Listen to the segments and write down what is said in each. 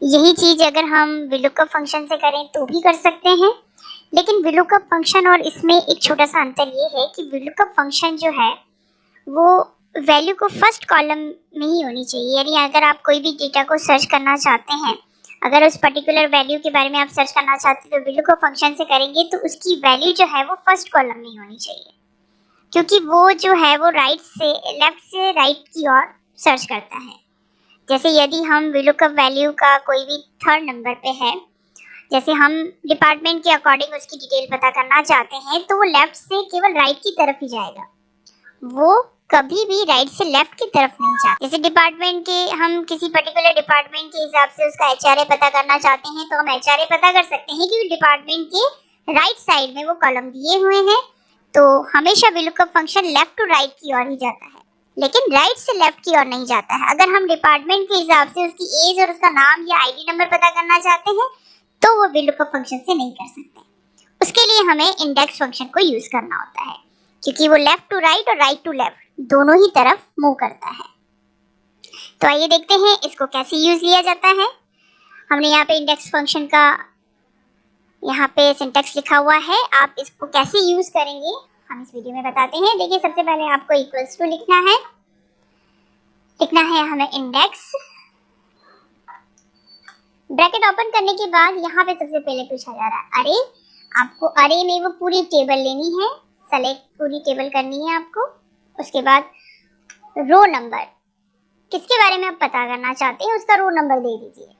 यही चीज़ अगर हम VLOOKUP फंक्शन से करें तो भी कर सकते हैं, लेकिन VLOOKUP फंक्शन और इसमें एक छोटा सा अंतर ये है कि VLOOKUP फंक्शन जो है वो वैल्यू को फर्स्ट कॉलम में ही होनी चाहिए। यानी अगर आप कोई भी डेटा को सर्च करना चाहते हैं, अगर उस पर्टिकुलर वैल्यू के बारे में आप सर्च करना चाहते हैं तो VLOOKUP फंक्शन से करेंगे तो उसकी वैल्यू जो है वो फर्स्ट कॉलम में ही होनी चाहिए, क्योंकि वो जो है वो लेफ्ट से राइट की ओर सर्च करता है। जैसे यदि हम VLOOKUP वैल्यू का कोई भी थर्ड नंबर पे है, जैसे हम डिपार्टमेंट के अकॉर्डिंग उसकी डिटेल पता करना चाहते हैं, तो वो लेफ्ट से केवल राइट की तरफ ही जाएगा, वो कभी भी राइट से लेफ्ट की तरफ नहीं जाता। जैसे डिपार्टमेंट के, हम किसी पर्टिकुलर डिपार्टमेंट के हिसाब से उसका HRA पता करना चाहते हैं, तो हम HRA पता कर सकते हैं क्योंकि डिपार्टमेंट के राइट साइड में वो कॉलम दिए हुए हैं। तो हमेशा VLOOKUP function left to right की ओर ही जाता है, लेकिन राइट से लेफ्ट की ओर नहीं जाता है। अगर हम डिपार्टमेंट के हिसाब से उसकी एज और उसका नाम या ID नंबर पता करना चाहते हैं तो वो VLOOKUP फंक्शन से नहीं कर सकते। उसके लिए हमें इंडेक्स फंक्शन को यूज करना होता है, क्योंकि वो लेफ्ट टू राइट और राइट टू लेफ्ट दोनों ही तरफ मूव करता है। तो आइए देखते हैं इसको कैसे यूज लिया जाता है। हमने यहाँ पे इंडेक्स फंक्शन का यहाँ पे सिंटैक्स लिखा हुआ है, आप इसको कैसे यूज करेंगे हम इस वीडियो में बताते हैं। देखिए, सबसे पहले आपको इक्वल्स टू लिखना है हमें इंडेक्स, ब्रैकेट ओपन करने के बाद यहाँ पे सबसे पहले पूछा जा रहा है अरे। आपको अरे में वो पूरी टेबल लेनी है, सेलेक्ट पूरी टेबल करनी है आपको। उसके बाद रो नंबर, किसके बारे में आप पता करना चाहते हैं उसका रो नंबर दे दीजिए।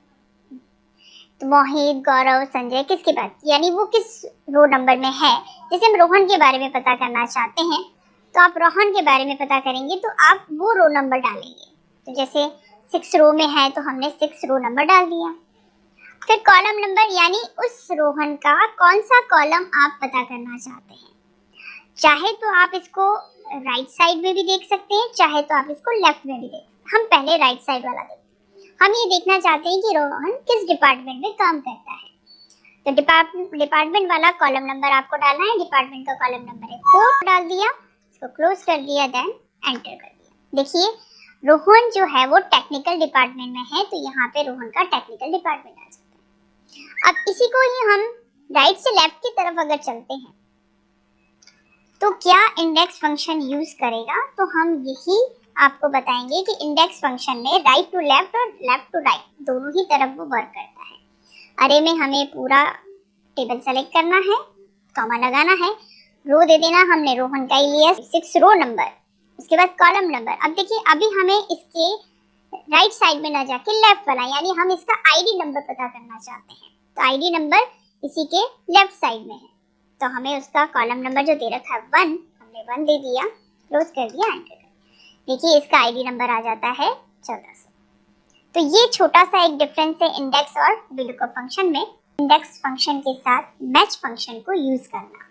तो मोहित, गौरव, संजय, किसके बाद, यानी वो किस रो नंबर में है। जैसे हम रोहन के बारे में पता करना चाहते हैं तो आप रोहन के बारे में पता करेंगे तो आप वो रो नंबर डालेंगे। तो जैसे 6 रो में है तो हमने 6 रो नंबर डाल दिया। फिर कॉलम नंबर, यानी उस रोहन का कौन सा कॉलम आप पता करना चाहते हैं। चाहे तो आप इसको राइट साइड में भी देख सकते हैं, चाहे तो आप इसको लेफ्ट में भी देख सकते हैं। हम पहले राइट साइड वाला देखते हैं। हम ये देखना चाहते हैं कि रोहन किस डिपार्टमेंट में काम करता है। तो डिपार्टमेंट वाला कॉलम नंबर आपको डालना है। डिपार्टमेंट का कॉलम नंबर है 4, डाल दिया, इसको क्लोज कर दिया, देन एंटर कर दिया। देखिए, रोहन जो है वो टेक्निकल डिपार्टमेंट में है, तो यहाँ पे रोहन का टेक्निकल डिपार्टमेंट आ जाता है। अब इसी को ही हम राइट से लेफ्ट की तरफ अगर चलते हैं तो क्या इंडेक्स फंक्शन यूज करेगा, तो हम यही आपको बताएंगे कि इंडेक्स फंक्शन में राइट टू लेफ्ट और लेफ्ट टू राइट दोनों ही तरफ वो वर्क करता है। अरे में हमें पूरा टेबल सेलेक्ट करना है, कॉमा लगाना है, रो दे देना, हमने रोहन का ही लिया 6 रो नंबर। उसके बाद कॉलम नंबर। अब देखिए, अभी हमें इसके राइट साइड में ना जाके लेफ्ट वाला, यानी हम इसका ID नंबर पता करना चाहते हैं। तो ID नंबर इसी के लेफ्ट साइड में है, तो हमें उसका कॉलम नंबर जो दे रखा है 1, हमने 1 दे दिया, क्लोज कर दिया, एंटर कर दिया। देखिए, इसका ID नंबर आ जाता है 1400। तो ये छोटा सा एक डिफरेंस है इंडेक्स और VLOOKUP फंक्शन में। इंडेक्स फंक्शन के साथ मैच फंक्शन को यूज करना।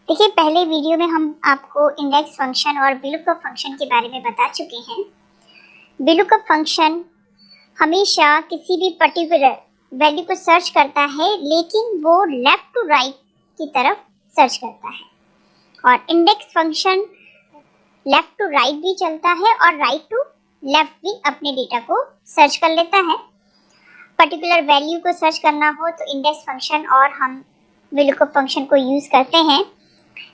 देखिए, पहले वीडियो में हम आपको इंडेक्स फंक्शन और VLOOKUP फंक्शन के बारे में बता चुके हैं। VLOOKUP फंक्शन हमेशा किसी भी पर्टिकुलर वैल्यू को सर्च करता है, लेकिन वो लेफ्ट टू राइट की तरफ सर्च करता है। और index function left to right भी चलता है और राइट टू लेफ्ट भी अपने डेटा को सर्च कर लेता है। पर्टिकुलर वैल्यू को सर्च करना हो तो इंडेक्स फंक्शन और हम VLOOKUP फंक्शन को यूज करते हैं।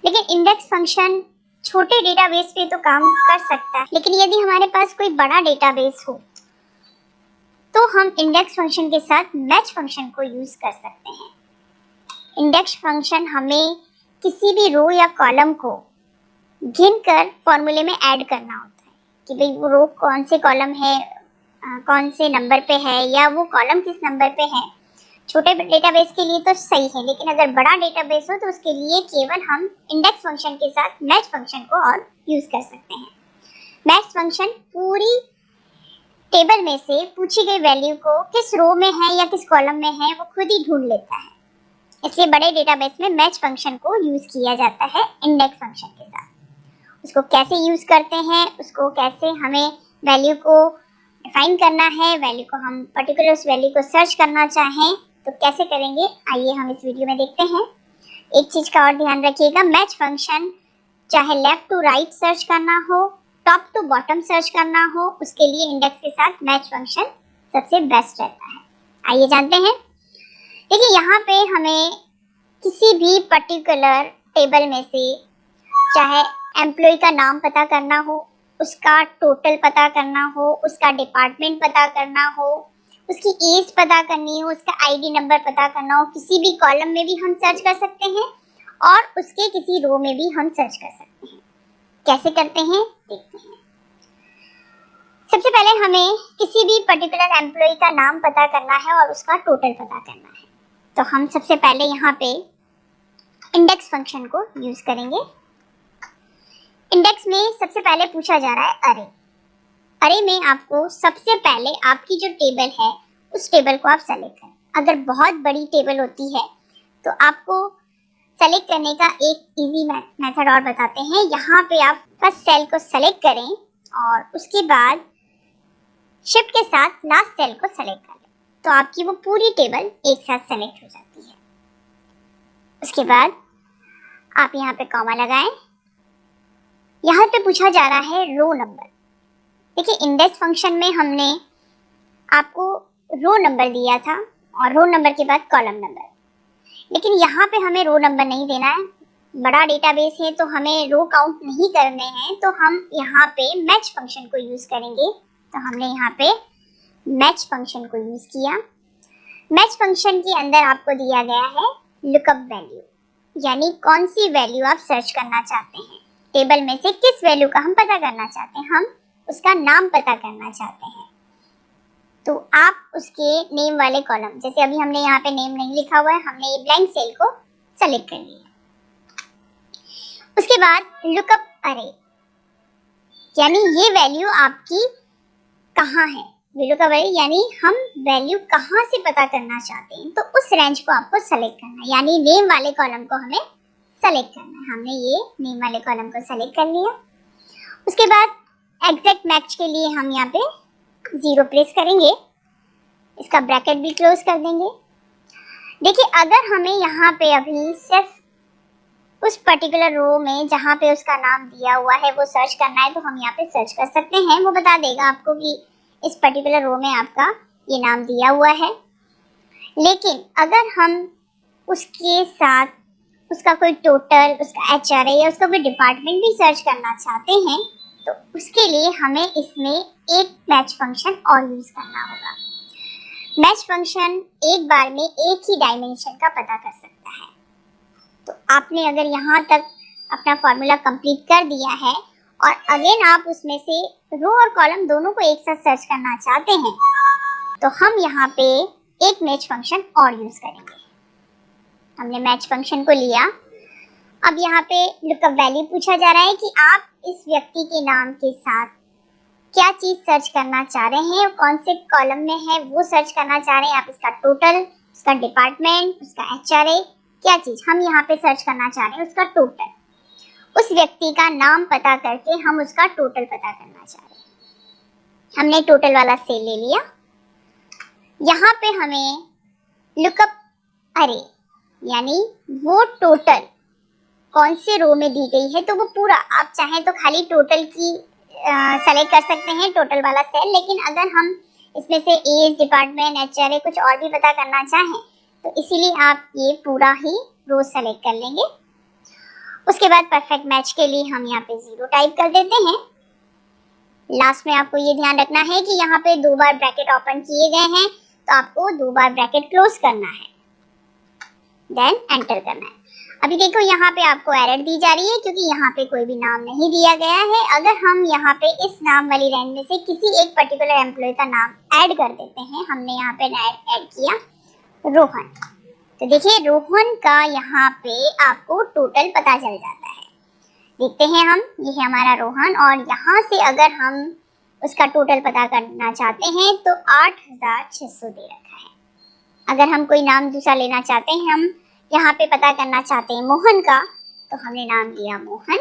लेकिन इंडेक्स फंक्शन छोटे डेटाबेस पे तो काम कर सकता है, लेकिन यदि हमारे पास कोई बड़ा डेटाबेस हो तो हम इंडेक्स फंक्शन के साथ मैच फंक्शन को यूज कर सकते हैं। इंडेक्स फंक्शन हमें किसी भी रो या कॉलम को गिनकर फॉर्मूले में ऐड करना होता है कि भाई वो रो कौन से कॉलम है, कौन से नंबर पे है, या वो कॉलम किस नंबर पे है। छोटे डेटाबेस के लिए तो सही है, लेकिन अगर बड़ा डेटाबेस हो तो उसके लिए केवल हम इंडेक्स फंक्शन के साथ मैच फंक्शन को और यूज कर सकते हैं। मैच फंक्शन पूरी टेबल में से पूछी गई वैल्यू को किस रो में है या किस कॉलम में है वो खुद ही ढूंढ लेता है। इसलिए बड़े डेटाबेस में मैच फंक्शन को यूज किया जाता है इंडेक्स फंक्शन के साथ। उसको कैसे यूज करते हैं, उसको कैसे हमें वैल्यू को डिफाइन करना है, वैल्यू को हम पर्टिकुलर उस वैल्यू को सर्च करना चाहें तो कैसे करेंगे, आइए हम इस वीडियो में देखते हैं। एक चीज का और ध्यान रखिएगा, मैच फंक्शन चाहे लेफ्ट टू राइट सर्च करना हो, टॉप टू बॉटम सर्च करना हो, उसके लिए इंडेक्स के साथ मैच फंक्शन सबसे बेस्ट रहता है। आइए जानते हैं। देखिए यहाँ पे हमें किसी भी पर्टिकुलर टेबल में से चाहे एम्प्लॉय का नाम पता करना हो, उसका टोटल पता करना हो, उसका डिपार्टमेंट पता करना हो, उसकी एज पता करनी हो, उसका आईडी नंबर पता करना हो, किसी भी कॉलम में भी हम सर्च कर सकते हैं और उसके किसी रो में भी हम सर्च कर सकते हैं। कैसे करते हैं देखते हैं। सबसे पहले हमें किसी भी पर्टिकुलर एम्प्लॉय का नाम पता करना है और उसका टोटल पता करना है। तो हम सबसे पहले यहाँ पे इंडेक्स फंक्शन को यूज करेंगे। इंडेक्स में सबसे पहले पूछा जा रहा है अरे। अरे में आपको सबसे पहले आपकी जो टेबल है उस टेबल को आप सेलेक्ट करें। अगर बहुत बड़ी टेबल होती है तो आपको सेलेक्ट करने का एक इजी मेथड और बताते हैं। यहाँ पे आप फर्स्ट सेल को सेलेक्ट करें और उसके बाद शिफ्ट के साथ लास्ट सेल को सेलेक्ट करें तो आपकी वो पूरी टेबल एक साथ सेलेक्ट हो जाती है। उसके बाद आप यहाँ पे कॉमा लगाएं। यहाँ पे पूछा जा रहा है रो नंबर। देखिए इंडेक्स फंक्शन में हमने आपको रो नंबर दिया था और रो नंबर के बाद कॉलम नंबर, लेकिन यहाँ पे हमें रो नंबर नहीं देना है। बड़ा डेटाबेस है तो हमें रो काउंट नहीं करने हैं, तो हम यहाँ पे मैच फंक्शन को यूज करेंगे। तो हमने यहाँ पे मैच फंक्शन को यूज किया। मैच फंक्शन के अंदर आपको दिया गया है लुकअप वैल्यू, यानी कौन सी वैल्यू आप सर्च करना चाहते हैं। टेबल में से किस वैल्यू का हम पता करना चाहते हैं, हम उसका नाम पता करना चाहते हैं। तो आप उसके नेम वाले कॉलम, जैसे अभी हमने यहाँ पे नेम नहीं लिखा हुआ है, हमने ये ब्लैंक सेल को सेलेक्ट कर लिया। उसके बाद लुकअप अरे, यानी ये वैल्यू आपकी कहाँ है। लुकअप अरे यानी हम वैल्यू कहाँ से पता करना चाहते हैं, तो उस रेंज को आपको सेलेक्ट करना है, यानी नेम वाले कॉलम को हमें सेलेक्ट करना है। हमने ये नेम वाले कॉलम को सेलेक्ट कर लिया। उसके बाद एग्जैक्ट मैच के लिए हम यहाँ पे 0 प्रेस करेंगे, इसका ब्रैकेट भी क्लोज कर देंगे। देखिए अगर हमें यहाँ पे अभी सिर्फ उस पर्टिकुलर रो में जहाँ पे उसका नाम दिया हुआ है वो सर्च करना है, तो हम यहाँ पे सर्च कर सकते हैं। वो बता देगा आपको कि इस पर्टिकुलर रो में आपका ये नाम दिया हुआ है। लेकिन अगर हम उसके साथ उसका कोई टोटल, उसका HRA या उसका कोई डिपार्टमेंट भी सर्च करना चाहते हैं, तो उसके लिए हमें इसमें एक मैच फंक्शन और यूज करना होगा। मैच फंक्शन एक बार में एक ही डायमेंशन का पता कर सकता है। तो आपने अगर यहाँ तक अपना फॉर्मूला कंप्लीट कर दिया है और अगेन आप उसमें से रो और कॉलम दोनों को एक साथ सर्च करना चाहते हैं, तो हम यहाँ पे एक मैच फंक्शन और यूज करेंगे। हमने मैच फंक्शन को लिया। अब यहाँ पे लुकअप वैल्यू पूछा जा रहा है कि आप इस व्यक्ति के नाम के साथ क्या चीज सर्च करना चाह रहे हैं, कौन से कॉलम में है वो सर्च करना चाह रहे हैं। आप इसका टोटल, उसका डिपार्टमेंट, उसका HRA, क्या चीज हम यहाँ पे सर्च करना चाह रहे हैं, उसका टोटल। उस व्यक्ति का नाम पता करके हम उसका टोटल पता करना चाह रहे हैं। हमने टोटल वाला सेल ले लिया। यहाँ पे हमें लुकअप अरे, यानी वो टोटल कौन से रो में दी गई है, तो वो पूरा, आप चाहें तो खाली टोटल की सेलेक्ट कर सकते हैं, टोटल वाला सेल। लेकिन अगर हम इसमें से एज, डिपार्टमेंट, HRA कुछ और भी पता करना चाहें, तो इसीलिए आप ये पूरा ही रो सेलेक्ट कर लेंगे। उसके बाद परफेक्ट मैच के लिए हम यहाँ पे 0 टाइप कर देते हैं। लास्ट में आपको ये ध्यान रखना है कि यहाँ पे 2 बार ब्रैकेट ओपन किए गए हैं, तो आपको 2 बार ब्रैकेट क्लोज करना है, देन एंटर करना है। अभी देखो यहाँ पे आपको एरर दी जा रही है क्योंकि यहाँ पे कोई भी नाम नहीं दिया गया है। अगर हम यहाँ पे इस नाम वाली रेंज में से किसी एक पर्टिकुलर एम्प्लॉय का नाम ऐड कर देते हैं, हमने यहाँ पे ऐड किया रोहन, तो देखिए रोहन का यहाँ पे आपको टोटल पता चल जाता है। देखते हैं हम, ये है हमारा रोहन और यहाँ से अगर हम उसका टोटल पता करना चाहते हैं तो 8600 दे रखा है। अगर हम कोई नाम दूसरा लेना चाहते हैं, हम यहाँ पे पता करना चाहते हैं मोहन का, तो हमने नाम दिया मोहन,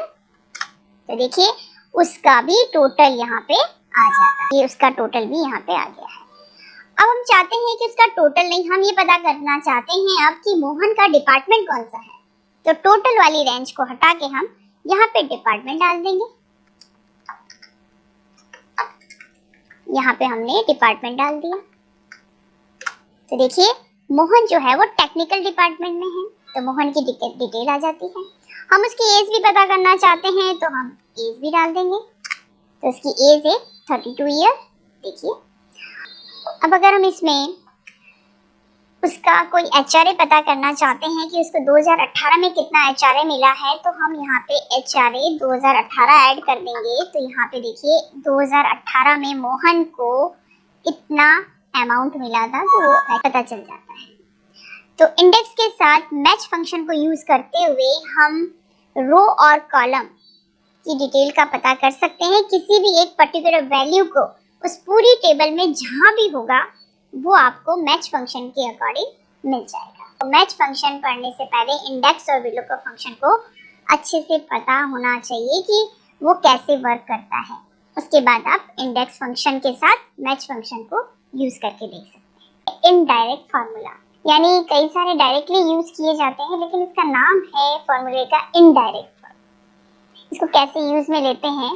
तो देखिए उसका भी टोटल यहाँ पे आ जाता है। ये उसका टोटल भी यहाँ पे आ गया है। अब हम चाहते हैं कि उसका टोटल नहीं, हम ये पता करना चाहते हैं अब कि मोहन का डिपार्टमेंट कौन सा है, तो टोटल वाली रेंज को हटा के हम यहाँ पे डिपार्टमेंट डाल देंगे। यहाँ पे हमने डिपार्टमेंट डाल दिया, तो देखिए मोहन जो है वो टेक्निकल डिपार्टमेंट में है, तो मोहन की डिटेल आ जाती है। हम उसकी एज भी पता करना चाहते हैं तो हम एज भी डाल देंगे, तो उसकी एज है 32 ईयर। देखिए अब अगर हम इसमें उसका कोई एचआरए पता करना चाहते हैं कि उसको 2018 में कितना एचआरए मिला है, तो हम यहाँ पे एचआरए 2018 ऐड कर देंगे। तो यहाँ पे देखिए 2018 में मोहन को इतना अमाउंट मिला था, तो वो पता चल जाता है। तो इंडेक्स के साथ मैच फंक्शन को यूज करते हुए हम रो और कॉलम की डिटेल का पता कर सकते हैं। किसी भी एक पर्टिकुलर वैल्यू को उस पूरी टेबल में जहां भी होगा वो आपको मैच फंक्शन के अकॉर्डिंग मिल जाएगा। तो मैच फंक्शन पढ़ने से पहले इंडेक्स और VLOOKUP फंक्शन को अच्छे से पता होना चाहिए कि वो कैसे वर्क करता है। उसके बाद आप इंडेक्स फंक्शन के साथ मैच फंक्शन को यूज करके देख सकते हैं। इनडायरेक्ट फार्मूला यानी कई सारे डायरेक्टली यूज किए जाते हैं, लेकिन इसका नाम है फॉर्मूले का इनडायरेक्ट। इसको कैसे यूज में लेते हैं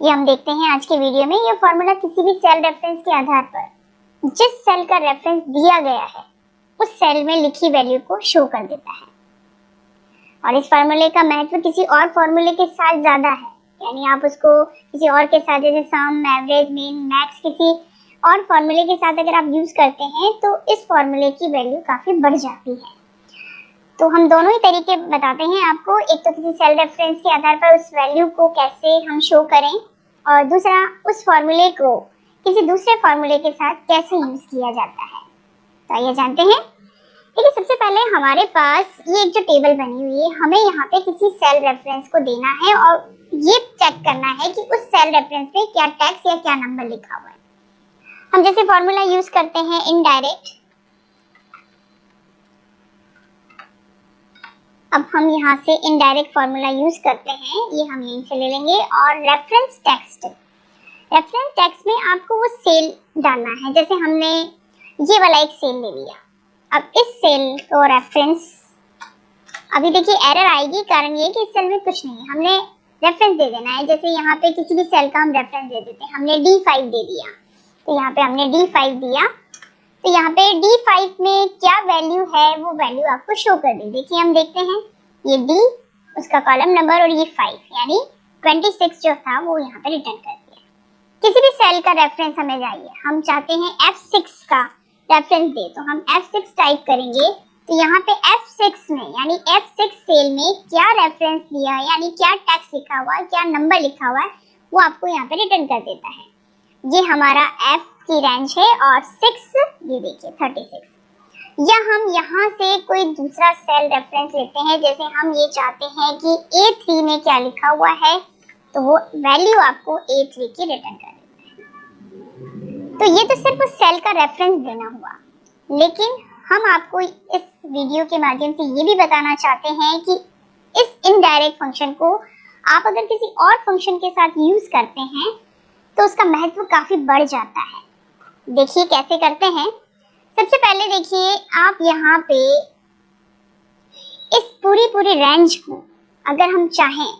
ये हम देखते हैं आज के वीडियो में। यह फॉर्मूला किसी भी सेल रेफरेंस के आधार पर जिस सेल का रेफरेंस दिया गया है उस सेल में लिखी वैल्यू को शो कर देता है। और इस फॉर्मूले का महत्व किसी और फॉर्मूले के साथ ज्यादा है, यानी आप उसको किसी और के साथ जैसे सम, एवरेज, मीन, मैक्स किसी और फॉर्मूले के साथ अगर आप यूज करते हैं तो इस फॉर्मूले की वैल्यू काफी बढ़ जाती है। तो हम दोनों ही तरीके बताते हैं आपको, एक तो किसी सेल रेफरेंस के आधार पर उस वैल्यू को कैसे हम शो करें, और दूसरा उस फॉर्मूले को किसी दूसरे फॉर्मूले के साथ कैसे यूज किया जाता है। तो आइए जानते हैं। देखिए सबसे पहले हमारे पास ये एक जो टेबल बनी हुई है, हमें यहाँ पे किसी सेल रेफरेंस को देना है और ये चेक करना है कि उस सेल रेफरेंस पे क्या टैक्स या क्या नंबर लिखा हुआ है। हम जैसे फॉर्मूला यूज करते हैं इनडायरेक्ट, अब हम यहाँ से इनडायरेक्ट फॉर्मूला यूज करते हैं, ये हम यहीं से ले लेंगे। और रेफरेंस टेक्स्ट, रेफरेंस टेक्स्ट में आपको वो सेल डालना है। जैसे हमने ये वाला एक सेल ले लिया, अब इस सेल को रेफरेंस, अभी देखिए एरर आएगी, कारण ये कि इस सेल में कुछ नहीं है, हमने रेफरेंस दे देना है। जैसे यहाँ पे किसी भी सेल का हम रेफरेंस दे देते हैं, हमने D5 दे दिया, तो यहाँ पे हमने D5 दिया, तो यहाँ पे D5 में क्या वैल्यू है वो वैल्यू आपको शो कर दी। देखिए हम देखते हैं ये D, उसका कॉलम नंबर, और ये 5 यानी 26 जो था वो यहाँ पे रिटर्न कर दिया। किसी भी सेल का रेफरेंस हमें चाहिए, हम चाहते हैं F6 का रेफरेंस दे, तो हम F6 टाइप करेंगे। तो यहाँ पे F6 में यानी F6 सेल में क्या रेफरेंस दिया है, यानी क्या टैक्स लिखा हुआ है, क्या नंबर लिखा हुआ है, वो आपको यहाँ पे रिटर्न कर देता है। ये हमारा F की रेंज है और 6 ये देखिए 36। या हम यहाँ से कोई दूसरा सेल रेफरेंस लेते हैं, जैसे हम ये चाहते हैं कि A3 में क्या लिखा हुआ है, तो वो वैल्यू आपको A3 की रिटर्न कर देता है। तो ये तो सिर्फ उस सेल का रेफरेंस देना हुआ, लेकिन हम आपको इस वीडियो के माध्यम से ये भी बताना चाहते हैं कि इस इनडायरेक्ट फंक्शन को आप अगर किसी और फंक्शन के साथ यूज करते हैं तो उसका महत्व काफी बढ़ जाता है। देखिए कैसे करते हैं। सबसे पहले देखिए आप यहाँ पे इस पूरी रेंज को अगर हम चाहें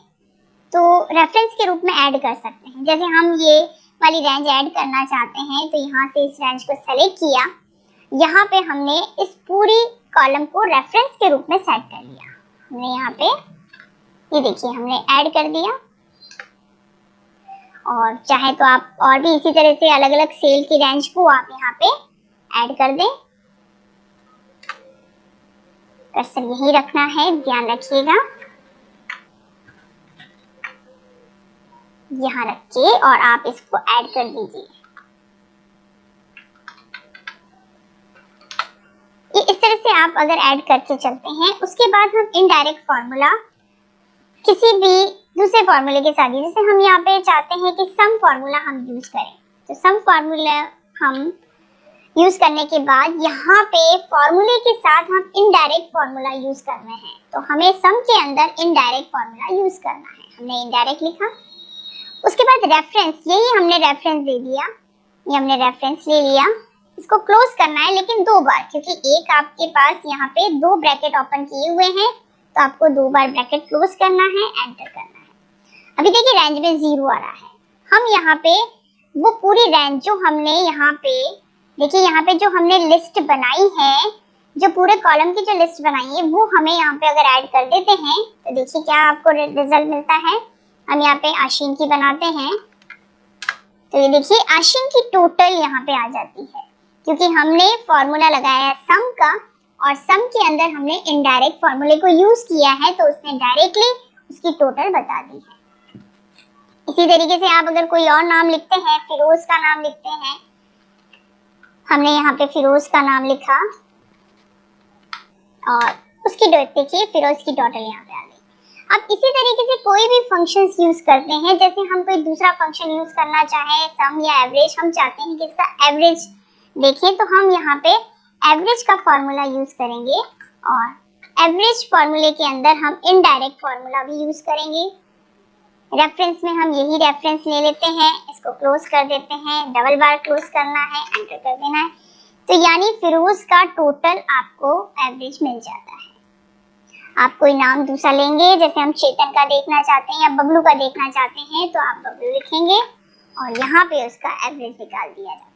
तो रेफरेंस के रूप में ऐड कर सकते हैं। जैसे हम ये वाली रेंज ऐड करना चाहते हैं, तो यहाँ से इस रेंज को सेलेक्ट किया, यहाँ पे हमने इस पूरी कॉलम को रेफरेंस के रूप में सेट कर लिया। हमने यहाँ पे ये देखिए हमने ऐड कर दिया, और चाहे तो आप और भी इसी तरह से अलग अलग सेल की रेंज को आप यहाँ पे ऐड कर दें। कर्सर यही रखना है, ध्यान रखिएगा, यहाँ रखिए और आप इसको ऐड कर दीजिए। ये इस तरह से आप अगर ऐड करके चलते हैं, उसके बाद हम इनडायरेक्ट फॉर्मूला किसी भी दूसरे फॉर्मूले के साथ, जैसे हम यहाँ पे चाहते हैं कि सम फॉर्मूला हम यूज करें, तो सम फॉर्मूला हम यूज करने के बाद यहाँ पे फॉर्मूले के साथ हम इनडायरेक्ट फॉर्मूला यूज करना है, तो हमें सम के अंदर इनडायरेक्ट फॉर्मूला यूज करना है। हमने इनडायरेक्ट लिखा, उसके बाद रेफरेंस, यही हमने रेफरेंस दे दिया, ये हमने रेफरेंस ले लिया। इसको क्लोज करना है लेकिन 2 बार, क्योंकि एक आपके पास यहाँ पे 2 ब्रैकेट ओपन किए हुए हैं, तो आपको 2 बार ब्रैकेट क्लोज करना है, एंटर करना है। अभी देखिए रेंज में 0 आ रहा है। हम यहाँ पे वो पूरी रेंज जो हमने यहाँ पे देखिए यहाँ पे जो हमने लिस्ट बनाई है, जो पूरे कॉलम की जो लिस्ट बनाई है वो हमें यहाँ पे अगर ऐड कर देते हैं तो देखिए क्या आपको रिजल्ट मिलता है। हम यहाँ पे आशीन की बनाते हैं तो ये देखिए आशीन की टोटल यहाँ पे आ जाती है, क्योंकि हमने फॉर्मूला लगाया है सम का, और सम के अंदर हमने इनडायरेक्ट फॉर्मूले को यूज किया है तो उसने डायरेक्टली उसकी टोटल बता दी है। इसी तरीके से आप अगर कोई और नाम लिखते हैं, फिरोज का नाम लिखते हैं, हमने यहाँ पे फिरोज का नाम लिखा और उसकी देखिए फिरोज की टोटल यहाँ पे आ गई। अब इसी तरीके से कोई भी फंक्शंस यूज करते हैं, जैसे हम कोई दूसरा फंक्शन यूज करना चाहें सम या एवरेज, हम चाहते हैं कि इसका एवरेज देखें तो हम यहाँ पे एवरेज का फॉर्मूला यूज करेंगे, और एवरेज फॉर्मूले के अंदर हम इनडायरेक्ट फॉर्मूला भी यूज करेंगे। रेफरेंस में हम यही रेफरेंस ले लेते हैं, इसको क्लोज कर देते हैं, डबल बार क्लोज करना है, एंटर कर देना है, तो यानी फिरोज का टोटल आपको एवरेज मिल जाता है। आप कोई नाम दूसरा लेंगे, जैसे हम चेतन का देखना चाहते हैं या बबलू का देखना चाहते हैं तो आप बबलू लिखेंगे और यहाँ पे उसका एवरेज निकाल दिया जाता है।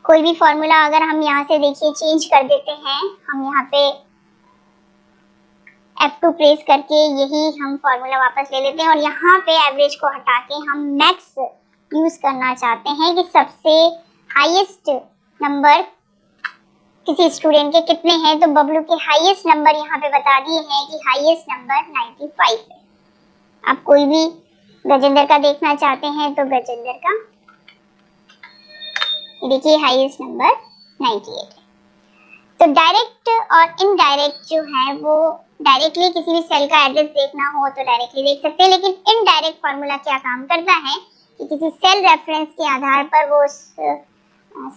कोई भी फॉर्मूला अगर हम यहाँ से देखिए चेंज कर देते हैं, हम यहाँ पे F2 प्रेस करके यही हम फॉर्मूला वापस ले लेते हैं और यहाँ पे एवरेज को हटा के हम मैक्स यूज करना चाहते हैं कि सबसे हाईएस्ट नंबर किसी स्टूडेंट के कितने हैं, तो बबलू के हाईएस्ट नंबर यहाँ पे बता दिए हैं कि हाईएस्ट नंबर 95 है। आप कोई भी गजेंद्र का देखना चाहते हैं तो गजेंद्र का देखिए हाईएस्ट नंबर 98 है। तो डायरेक्ट और इनडायरेक्ट जो है वो डायरेक्टली किसी भी सेल का एड्रेस देखना हो तो डायरेक्टली देख सकते हैं, लेकिन इनडायरेक्ट फॉर्मूला क्या काम करता है कि किसी सेल रेफरेंस के आधार पर वो उस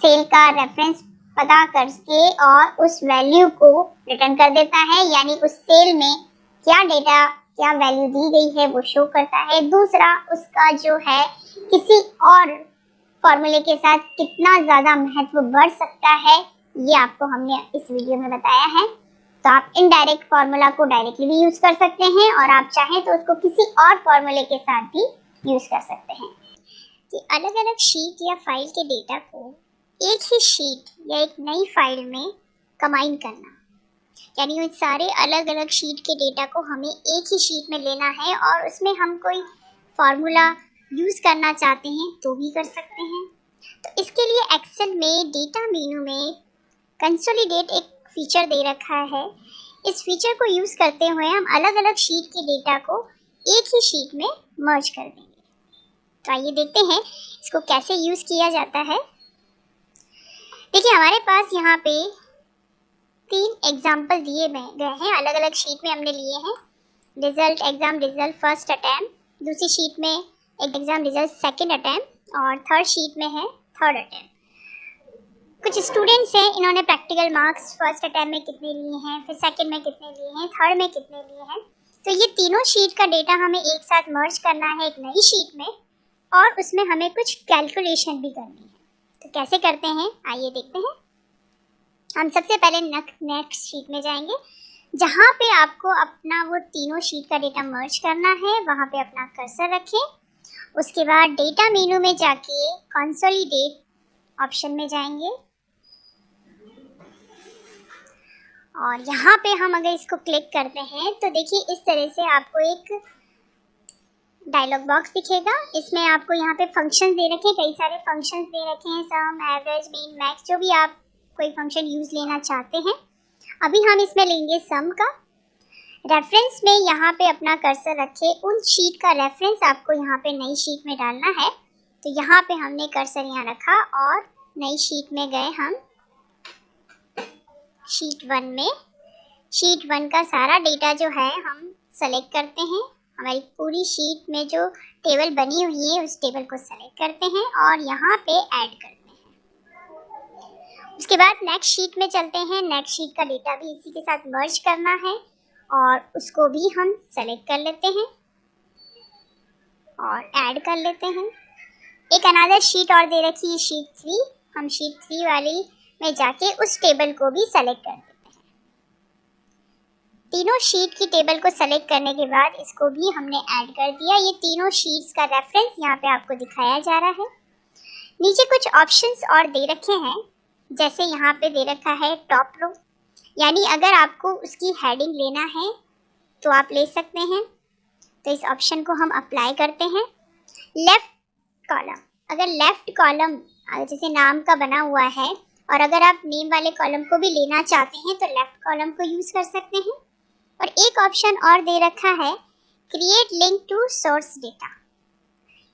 सेल का रेफरेंस पता करके और उस वैल्यू को रिटर्न कर देता है, यानी उस सेल में क्या डेटा क्या वैल्यू दी गई है वो शो करता है। दूसरा उसका जो है किसी और फॉर्मूले के साथ कितना ज्यादा महत्व बढ़ सकता है, ये आपको हमने इस वीडियो में बताया है। तो आप इनडायरेक्ट फॉर्मूला को डायरेक्टली भी यूज कर सकते हैं और आप चाहें तो उसको किसी और फॉर्मूले के साथ भी यूज कर सकते हैं। कि अलग अलग शीट या फाइल के डेटा को एक ही शीट या एक नई फाइल में कंबाइन करना, यानी उन सारे अलग अलग शीट के डेटा को हमें एक ही शीट में लेना है और उसमें हम कोई फॉर्मूला यूज करना चाहते हैं तो भी कर सकते हैं। तो इसके लिए एक्सेल में डेटा मेनू में कंसोलिडेट एक फीचर दे रखा है। इस फीचर को यूज करते हुए हम अलग अलग शीट के डेटा को एक ही शीट में मर्ज कर देंगे। तो आइए देखते हैं इसको कैसे यूज किया जाता है। देखिए हमारे पास यहाँ पे 3 एग्जाम्पल दिए गए हैं, अलग अलग शीट में हमने लिए हैं। Result exam result first attempt, दूसरी शीट में एक एग्जाम रिजल्ट सेकंड अटैम्प्ट और थर्ड शीट में है थर्ड अटैम्प्ट। कुछ स्टूडेंट्स हैं, इन्होंने प्रैक्टिकल मार्क्स फर्स्ट अटैम्प्ट में कितने लिए हैं, फिर सेकंड में कितने लिए हैं, थर्ड में कितने लिए हैं। तो ये तीनों शीट का डेटा हमें एक साथ मर्ज करना है एक नई शीट में और उसमें हमें कुछ कैलकुलेशन भी करनी है। तो कैसे करते हैं आइए देखते हैं। हम सबसे पहले नेक्स्ट शीट में जाएंगे, जहाँ पे आपको अपना वो तीनों शीट का डेटा मर्ज करना है, वहाँ पे अपना कर्सर रखें। उसके बाद डेटा मेनू में जाके कंसोलिडेट ऑप्शन में जाएंगे और यहाँ पे हम अगर इसको क्लिक करते हैं तो देखिए इस तरह से आपको एक डायलॉग बॉक्स दिखेगा। इसमें आपको यहाँ पे फंक्शंस दे रखे हैं, कई सारे फंक्शंस दे रखे हैं, सम एवरेज मीन मैक्स, जो भी आप कोई फंक्शन यूज लेना चाहते हैं। अभी हम इसमें लेंगे सम का। रेफरेंस में यहाँ पे अपना कर्सर रखे, उन शीट का रेफरेंस आपको यहाँ पे नई शीट में डालना है। तो यहाँ पे हमने कर्सर यहाँ रखा और नई शीट में गए हम शीट 1 में। शीट 1 का सारा डेटा जो है हम सेलेक्ट करते हैं। हमारी पूरी शीट में जो टेबल बनी हुई है उस टेबल को सेलेक्ट करते हैं और यहाँ पे ऐड करते हैं। उसके बाद नेक्स्ट शीट में चलते हैं। नेक्स्ट शीट का डेटा भी इसी के साथ मर्ज करना है और उसको भी हम सेलेक्ट कर लेते हैं और ऐड कर लेते हैं। एक अनदर शीट और दे रखी है शीट 3, हम शीट 3 वाली में जाके उस टेबल को भी सेलेक्ट कर देते हैं। तीनों शीट की टेबल को सेलेक्ट करने के बाद इसको भी हमने ऐड कर दिया। ये तीनों शीट्स का रेफरेंस यहाँ पे आपको दिखाया जा रहा है। नीचे कुछ ऑप्शंस और दे रखे हैं, जैसे यहाँ पे दे रखा है टॉप रो, यानी अगर आपको उसकी हेडिंग लेना है तो आप ले सकते हैं। तो इस ऑप्शन को हम अप्लाई करते हैं। लेफ्ट कॉलम, अगर लेफ्ट कॉलम जैसे नाम का बना हुआ है और अगर आप नेम वाले कॉलम को भी लेना चाहते हैं तो लेफ्ट कॉलम को यूज कर सकते हैं। और एक ऑप्शन और दे रखा है create link to source data.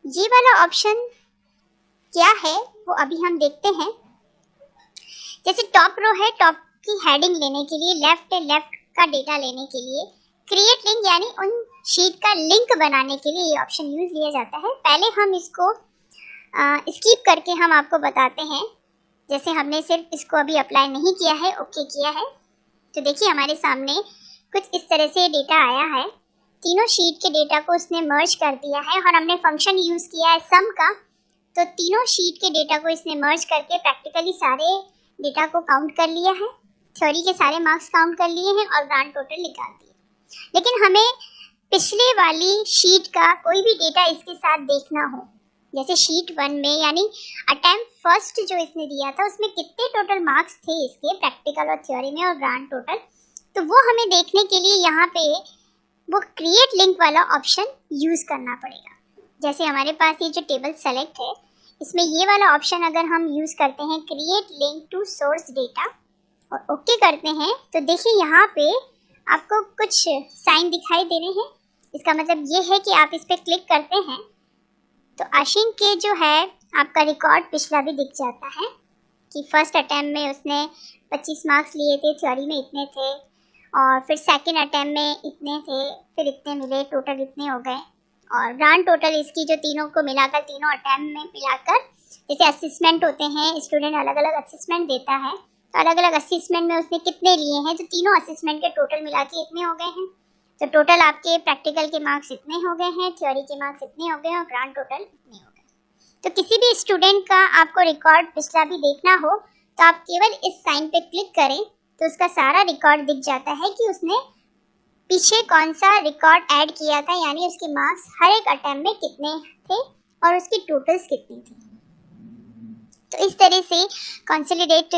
ये वाला ऑप्शन क्या है वो अभी हम देखते हैं। जैसे टॉप रो है, टॉप की हेडिंग लेने के लिए, लेफ्ट का डेटा लेने के लिए क्रिएट लिंक यानी उन शीट का लिंक बनाने के लिए ये ऑप्शन यूज लिया जाता है। पहले हम इसको स्किप करके हम आपको बताते हैं। जैसे हमने सिर्फ इसको अभी अप्लाई नहीं किया है, ओके किया है, तो देखिए हमारे सामने कुछ इस तरह से डेटा आया है। तीनों शीट के डेटा को उसने मर्ज कर दिया है और हमने फंक्शन यूज किया है सम का, तो तीनों शीट के डेटा को इसने मर्ज करके प्रैक्टिकली सारे डेटा को काउंट कर लिया है, थ्योरी के सारे मार्क्स काउंट कर लिए हैं और ग्रांड टोटल निकाल दिए। लेकिन हमें पिछले वाली शीट का कोई भी डेटा इसके साथ देखना हो, जैसे शीट 1 में यानी अटेम्प्ट फर्स्ट जो इसने दिया था उसमें कितने टोटल मार्क्स थे इसके प्रैक्टिकल और थ्योरी में और ग्रांड टोटल, तो वो हमें देखने के लिए यहाँ पे वो क्रिएट लिंक वाला ऑप्शन यूज करना पड़ेगा। जैसे हमारे पास ये जो टेबल सेलेक्ट है इसमें ये वाला ऑप्शन अगर हम यूज करते हैं create link to source data और ओके करते हैं, तो देखिए यहाँ पे आपको कुछ साइन दिखाई दे रहे हैं। इसका मतलब ये है कि आप इस पर क्लिक करते हैं तो आशिन के जो है आपका रिकॉर्ड पिछला भी दिख जाता है कि फर्स्ट अटेम्प्ट में उसने 25 मार्क्स लिए थे, थ्योरी में इतने थे, और फिर सेकंड अटेम्प्ट में इतने थे, फिर इतने मिले, टोटल इतने हो गए। और ग्रांड टोटल इसकी जो तीनों को मिलाकर, तीनों अटेम्प्ट में मिलाकर, जैसे असेसमेंट होते हैं, स्टूडेंट अलग अलग असेसमेंट देता है, तो अलग अलग असेसमेंट में उसने कितने लिए हैं, तो तीनों असेसमेंट के टोटल मिला के इतने हो गए हैं। तो टोटल आपके प्रैक्टिकल के मार्क्स इतने हो गए हैं, थ्योरी के मार्क्स इतने हो गए और ग्रांड टोटल इतने हो गए। तो किसी भी स्टूडेंट का आपको रिकॉर्ड पिछला भी देखना हो तो आप केवल इस साइन पे क्लिक करें तो उसका सारा रिकॉर्ड दिख जाता है कि उसने पीछे कौन सा रिकॉर्ड ऐड किया था, यानी उसके मार्क्स हर एक अटेम्प्ट में कितने थे और उसकी टोटल्स कितनी थी। तो इस तरह से कंसोलिडेट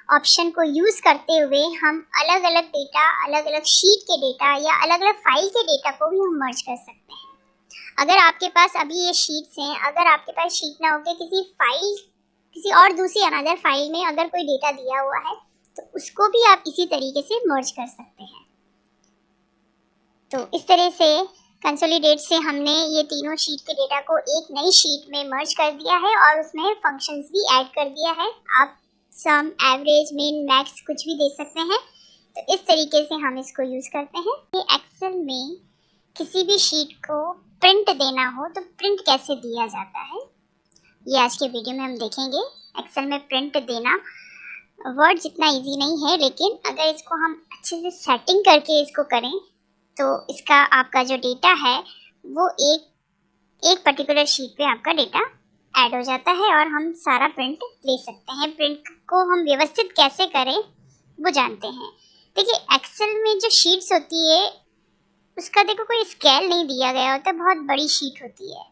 ऑप्शन को यूज करते हुए हम अलग अलग डेटा, अलग अलग शीट के डेटा या अलग अलग फाइल के डेटा को भी हम मर्ज कर सकते हैं। अगर आपके पास अभी ये शीट्स हैं, अगर आपके पास शीट ना होकर किसी फाइल, किसी और दूसरी अनदर फाइल में अगर कोई डेटा दिया हुआ है तो उसको भी आप इसी तरीके से मर्ज कर सकते हैं। तो इस तरह से कंसोलिडेट से हमने ये तीनों शीट के डेटा को एक नई शीट में मर्ज कर दिया है और उसमें फंक्शंस भी ऐड कर दिया है। आप सम, एवरेज, मीन, मैक्स कुछ भी दे सकते हैं। तो इस तरीके से हम इसको यूज करते हैं। ये एक्सेल में किसी भी शीट को प्रिंट देना हो तो प्रिंट कैसे दिया जाता है, ये आज के वीडियो में हम देखेंगे। एक्सेल में प्रिंट देना वर्ड जितना इजी नहीं है, लेकिन अगर इसको हम अच्छे से सेटिंग करके इसको करें तो इसका आपका जो डेटा है वो एक पर्टिकुलर शीट पे आपका डेटा ऐड हो जाता है और हम सारा प्रिंट ले सकते हैं। प्रिंट को हम व्यवस्थित कैसे करें वो जानते हैं। देखिए एक्सेल में जो शीट्स होती है उसका देखो कोई स्केल नहीं दिया गया होता, बहुत बड़ी शीट होती है।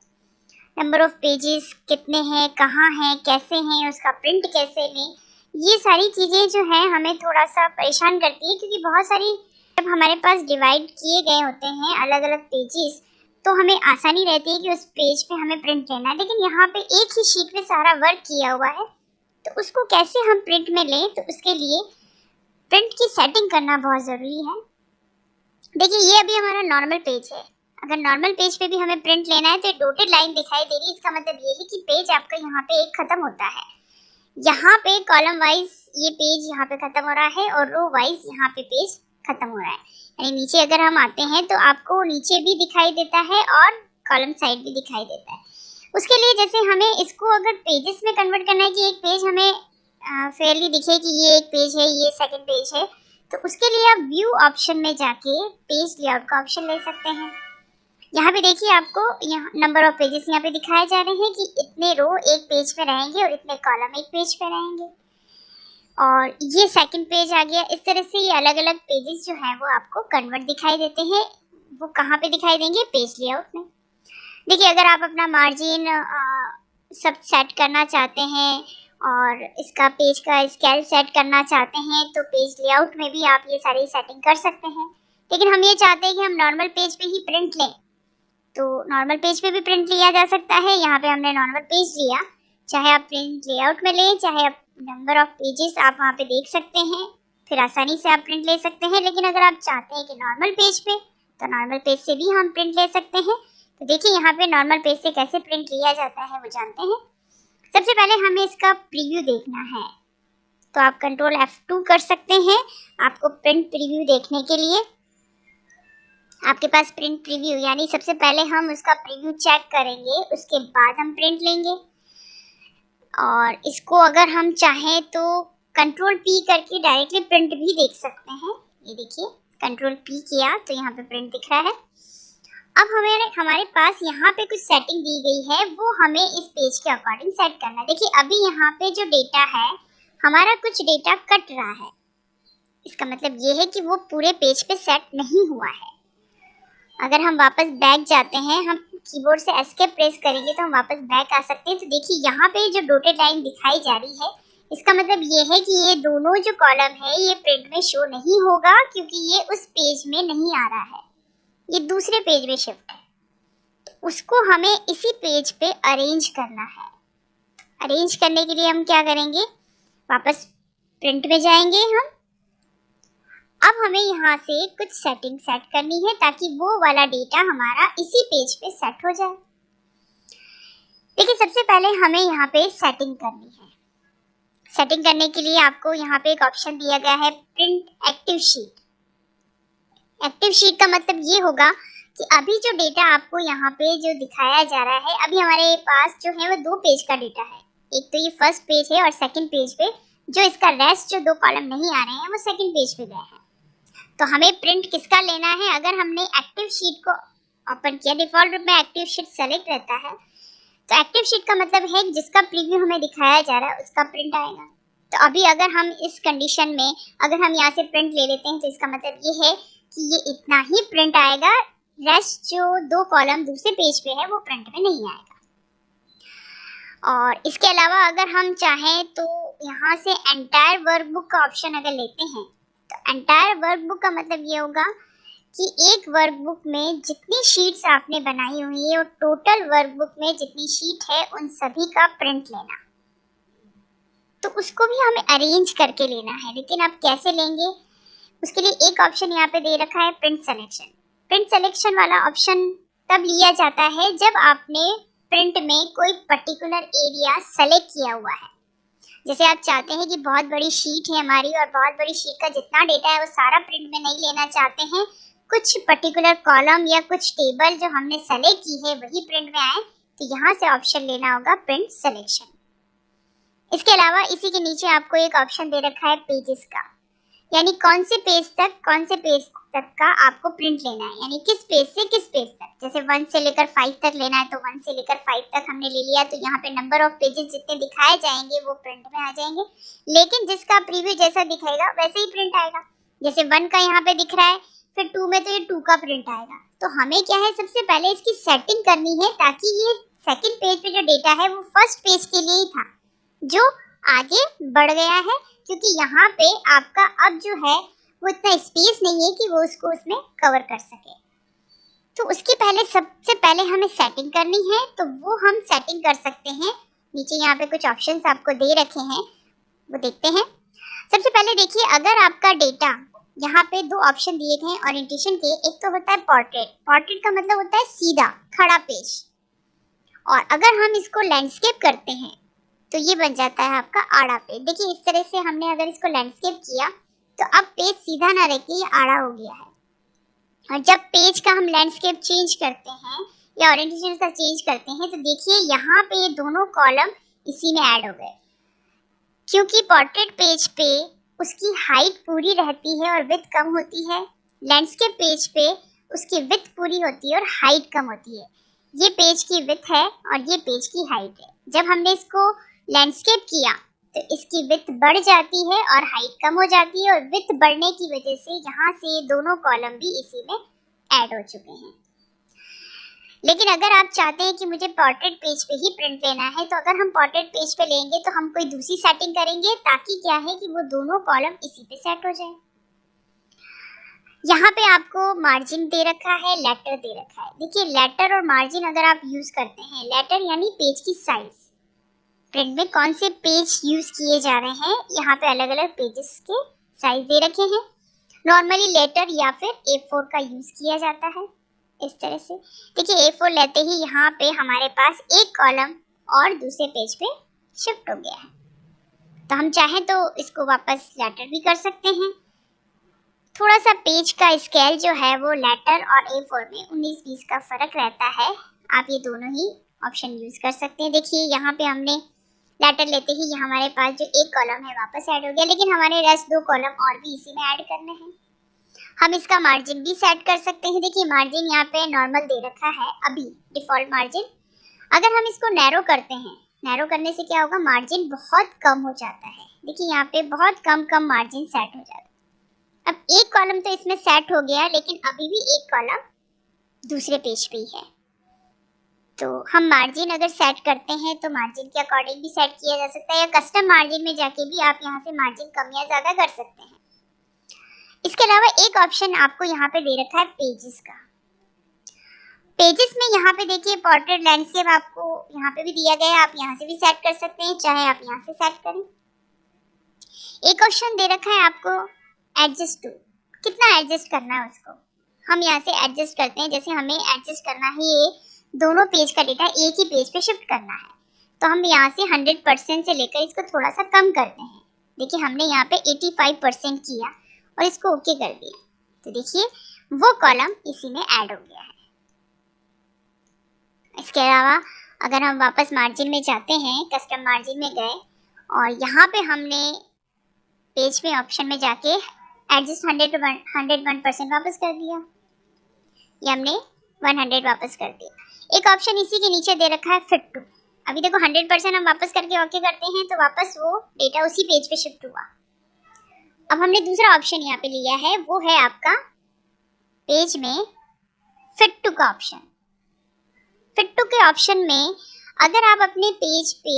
नंबर ऑफ पेजेस कितने हैं, कहाँ हैं, कैसे हैं, उसका प्रिंट कैसे लें, ये सारी चीज़ें जो है हमें थोड़ा सा परेशान करती है, क्योंकि बहुत सारी जब हमारे पास डिवाइड किए गए होते हैं अलग अलग पेजेस तो हमें आसानी रहती है कि उस पेज पे हमें प्रिंट लेना है। लेकिन यहाँ पे एक ही शीट में सारा वर्क किया हुआ है तो उसको कैसे हम प्रिंट में लें, तो उसके लिए प्रिंट की सेटिंग करना बहुत ज़रूरी है। देखिए ये अभी हमारा नॉर्मल पेज है, अगर नॉर्मल पेज पे भी हमें प्रिंट लेना है तो डॉटेड लाइन दिखाई दे रही है, इसका मतलब ये है कि पेज आपका यहाँ पे एक खत्म होता है। यहाँ पे कॉलम वाइज ये पेज यहाँ पे खत्म हो रहा है और रो वाइज यहाँ पे पेज खत्म हो रहा है। यानी नीचे अगर हम आते हैं तो आपको नीचे भी दिखाई देता है और कॉलम साइड भी दिखाई देता है। उसके लिए जैसे हमें इसको अगर पेजेस में कन्वर्ट करना है कि एक पेज हमें फेयरली दिखे कि ये एक पेज है, ये सेकंड पेज है, तो उसके लिए आप व्यू ऑप्शन में जाके पेज लेआउट का ऑप्शन ले सकते हैं। यहाँ पे देखिए आपको यहाँ नंबर ऑफ पेजेस यहाँ पे दिखाए जा रहे हैं कि इतने रो एक पेज पे रहेंगे और इतने कॉलम एक पेज पे रहेंगे, और ये सेकंड पेज आ गया। इस तरह से ये अलग अलग पेजेस जो है वो आपको कन्वर्ट दिखाई देते हैं। वो कहाँ पे दिखाई देंगे, पेज लेआउट में। देखिए अगर आप अपना मार्जिन सब सेट करना चाहते हैं और इसका पेज का स्केल सेट करना चाहते हैं तो पेज लेआउट में भी आप ये सारी सेटिंग कर सकते हैं। लेकिन हम ये चाहते हैं कि हम नॉर्मल पेज पे ही प्रिंट लें, तो नॉर्मल पेज पे भी प्रिंट लिया जा सकता है। यहाँ पे हमने नॉर्मल पेज लिया, चाहे आप प्रिंट लेआउट में लें, चाहे आप नंबर ऑफ पेजेस आप वहाँ पे देख सकते हैं, फिर आसानी से आप प्रिंट ले सकते हैं। लेकिन अगर आप चाहते हैं कि नॉर्मल पेज पे, तो नॉर्मल पेज से भी हम प्रिंट ले सकते हैं। तो देखिए यहाँ पे नॉर्मल पेज से कैसे प्रिंट लिया जाता है वो जानते हैं। सबसे पहले हमें इसका प्रीव्यू देखना है, तो आप कंट्रोल F2 कर सकते हैं आपको प्रिंट प्रीव्यू देखने के लिए। आपके पास प्रिंट प्रीव्यू यानी सबसे पहले हम उसका प्रीव्यू चेक करेंगे, उसके बाद हम प्रिंट लेंगे। और इसको अगर हम चाहें तो कंट्रोल P करके डायरेक्टली प्रिंट भी देख सकते हैं। ये देखिए कंट्रोल P किया तो यहाँ पे प्रिंट दिख रहा है। अब हमारे पास यहाँ पे कुछ सेटिंग दी गई है, वो हमें इस पेज के अकॉर्डिंग सेट करना है। देखिए अभी यहाँ पे जो डेटा है, हमारा कुछ डेटा कट रहा है, इसका मतलब ये है कि वो पूरे पेज पे सेट नहीं हुआ है। अगर हम वापस बैक जाते हैं, हम कीबोर्ड से एस्केप प्रेस करेंगे तो हम वापस बैक आ सकते हैं। तो देखिए यहाँ पे जो डॉटेड लाइन दिखाई जा रही है, इसका मतलब ये है कि ये दोनों जो कॉलम है ये प्रिंट में शो नहीं होगा, क्योंकि ये उस पेज में नहीं आ रहा है, ये दूसरे पेज में शिफ्ट है। तो उसको हमें इसी पेज पे अरेंज करना है। अरेंज करने के लिए हम क्या करेंगे, वापस प्रिंट में जाएंगे हम। अब हमें यहाँ से कुछ सेटिंग सेट करनी है ताकि वो वाला डेटा हमारा इसी पेज पे सेट हो जाए। देखिए सबसे पहले हमें यहाँ पे सेटिंग करनी है। सेटिंग करने के लिए आपको यहाँ पे एक ऑप्शन दिया गया है, print active sheet. Active sheet का मतलब ये होगा कि अभी जो डेटा आपको यहाँ पे जो दिखाया जा रहा है, अभी हमारे पास जो है वो 2 पेज का डेटा है। एक तो ये फर्स्ट पेज है और सेकंड पेज पे जो इसका रेस्ट जो 2 कॉलम नहीं आ रहे हैं वो सेकंड पेज पे गए हैं। तो हमें प्रिंट किसका लेना है, अगर हमने एक्टिव शीट को ओपन किया, डिफॉल्ट रूप में एक्टिव शीट सेलेक्ट रहता है, तो एक्टिव शीट का मतलब है जिसका प्रीव्यू हमें दिखाया जा रहा है उसका प्रिंट आएगा। तो अभी अगर हम इस कंडीशन में अगर हम यहाँ से प्रिंट ले लेते हैं तो इसका मतलब ये है कि ये इतना ही प्रिंट आएगा, रेस्ट जो 2 कॉलम दूसरे पेज पे है वो प्रिंट में नहीं आएगा। और इसके अलावा अगर हम चाहें तो यहाँ से एंटायर वर्कबुक का ऑप्शन अगर लेते हैं, तो एंटायर वर्कबुक का मतलब ये होगा कि एक वर्कबुक में जितनी शीट्स आपने बनाई हुई है और टोटल वर्कबुक में जितनी शीट है उन सभी का प्रिंट लेना। तो उसको भी हमें अरेंज करके लेना है, लेकिन आप कैसे लेंगे, उसके लिए एक ऑप्शन यहाँ पे दे रखा है, प्रिंट सिलेक्शन। प्रिंट सिलेक्शन वाला ऑप्शन तब लिया जाता है जब आपने प्रिंट में कोई पर्टिकुलर एरिया सेलेक्ट किया हुआ है। जैसे आप चाहते हैं कि बहुत बड़ी शीट है हमारी और बहुत बड़ी शीट का जितना डेटा है वो सारा प्रिंट में नहीं लेना चाहते हैं, कुछ पर्टिकुलर कॉलम या कुछ टेबल जो हमने सेलेक्ट की है वही प्रिंट में आए, तो यहाँ से ऑप्शन लेना होगा प्रिंट सिलेक्शन। इसके अलावा इसी के नीचे आपको एक ऑप्शन दे रखा है पेजेस का, यानी कौन से पेज तक का आपको प्रिंट लेना है, यानी किस पेज से किस पेज तक। जैसे 1 से लेकर 5 तक लेना है तो 1 से लेकर 5 तक हमने ले लिया, तो यहाँ पे नंबर ऑफ पेजेस जितने दिखाए जाएंगे वो प्रिंट में आ जाएंगे। लेकिन जिसका प्रीव्यू जैसा दिखाएगा वैसे ही प्रिंट आएगा। जैसे 1 का यहाँ पे दिख रहा है, फिर 2 में तो ये 2 का प्रिंट आएगा। तो हमें क्या है, सबसे पहले इसकी सेटिंग करनी है ताकि ये सेकंड पेज पे जो डेटा है वो फर्स्ट पेज के लिए ही था, जो आगे बढ़ गया है, क्योंकि यहाँ पे आपका अब जो है वो इतना स्पेस नहीं है कि वो उसको उसमें कवर कर सके। तो उसके पहले सबसे पहले हमें सेटिंग करनी है, तो वो हम सेटिंग कर सकते हैं। नीचे यहाँ पे कुछ ऑप्शंस आपको दे रखे हैं, वो देखते हैं। सबसे पहले देखिए, अगर आपका डेटा, यहाँ पे 2 ऑप्शन दिए गए हैं ओरिएंटेशन के। एक तो होता है पोर्ट्रेट। पोर्ट्रेट का मतलब होता है सीधा खड़ा पेज, और अगर हम इसको लैंडस्केप करते हैं तो ये बन जाता है आपका आड़ा पेज। देखिए इस तरह से हमने अगर इसको लैंडस्केप किया तो अब पेज सीधा ना रह के ये आड़ा हो गया है। और जब पेज का हम लैंडस्केप चेंज करते हैं या ओरिएंटेशन का चेंज करते हैं, तो देखिए यहाँ पे ये दोनों कॉलम इसी में ऐड हो गए, क्योंकि पोर्ट्रेट पेज पे उसकी हाइट पूरी रहती है और विड्थ कम होती है। लैंडस्केप पेज पे उसकी विड्थ पूरी होती है और हाइट कम होती है। ये पेज की विड्थ है और ये पेज की हाइट है। जब हमने इसको लैंडस्केप किया तो इसकी विड्थ बढ़ जाती है और हाइट कम हो जाती है, और विड्थ बढ़ने की वजह से यहाँ से दोनों कॉलम भी इसी में ऐड हो चुके हैं। लेकिन अगर आप चाहते हैं कि मुझे पोर्ट्रेट पेज पे ही प्रिंट लेना है, तो अगर हम पोर्ट्रेट पेज पे लेंगे तो हम कोई दूसरी सेटिंग करेंगे, ताकि क्या है कि वो दोनों कॉलम इसी पे सेट हो जाए। यहाँ पे आपको मार्जिन दे रखा है, लेटर दे रखा है। देखिए लेटर और मार्जिन अगर आप यूज करते हैं, लेटर यानी पेज की साइज, प्रिंट में कौन से पेज यूज किए जा रहे हैं, यहाँ पे अलग अलग पेजेस के साइज दे रखे हैं। नॉर्मली लेटर या फिर A4 का यूज किया जाता है इस तरह से। देखिए A4 लेते ही यहाँ पे हमारे पास एक कॉलम और दूसरे पेज पे शिफ्ट हो गया है। तो हम चाहें तो इसको वापस लेटर भी कर सकते हैं। थोड़ा सा पेज का स्केल जो है वो लेटर और A4 में 19-20 का फर्क रहता है। आप ये दोनों ही ऑप्शन यूज कर सकते हैं। देखिए यहाँ पे हमने लेटर लेते ही हमारे पास जो एक कॉलम है वापस ऐड हो गया, लेकिन हमारे रेस्ट 2 कॉलम और भी इसी में ऐड करने हैं। हम इसका मार्जिन भी सेट कर सकते हैं। देखिए मार्जिन यहाँ पे नॉर्मल दे रखा है अभी, डिफॉल्ट मार्जिन। अगर हम इसको नैरो करते हैं, नैरो करने से क्या होगा, मार्जिन बहुत कम हो जाता है। देखिए यहाँ पे बहुत कम मार्जिन सेट हो जाता है। अब एक कॉलम तो इसमें सेट हो गया, लेकिन अभी भी एक कॉलम दूसरे पेज पे ही है। तो हम मार्जिन अगर सेट करते हैं तो मार्जिन के अकॉर्डिंग भी सेट किया जा सकता है, या कस्टम मार्जिन में जाके भी आप यहाँ से मार्जिन कम या ज्यादा कर सकते हैं। इसके अलावा एक ऑप्शन आपको यहाँ पे दे रखा है पेजेस का। पेजेस में यहाँ पे देखिए पोर्ट्रेट लैंडस्केप आपको यहाँ पे भी दिया गया है, आप यहाँ से भी सेट कर सकते हैं, चाहे आप यहाँ से सेट करें। एक ऑप्शन दे रखा है आपको एडजस्ट टू, कितना एडजस्ट करना है उसको हम यहाँ से एडजस्ट करते हैं। जैसे हमें एडजस्ट करना है ये दोनों पेज का डेटा एक ही पेज पे शिफ्ट करना है, तो हम यहाँ से 100% से लेकर इसको थोड़ा सा कम करते हैं। देखिए हमने यहाँ पे 85% किया और इसको ओके कर दिया, तो देखिए वो कॉलम इसी में ऐड हो गया है। इसके अलावा अगर हम वापस मार्जिन में जाते हैं, कस्टम मार्जिन में गए और यहाँ पे हमने पेज में ऑप्शन में जाके एडजस्ट 101% वापस कर दिया, ये हमने 100 वापस कर दिया। एक ऑप्शन इसी के नीचे दे रखा है फिट टू। अभी देखो 100% हम वापस करके ओके करते हैं तो वापस वो डेटा उसी पेज पे शिफ्ट हुआ। अब हमने दूसरा ऑप्शन यहाँ पे लिया है, वो है आपका पेज में फिट टू का ऑप्शन। फिट टू के ऑप्शन में अगर आप अपने पेज पे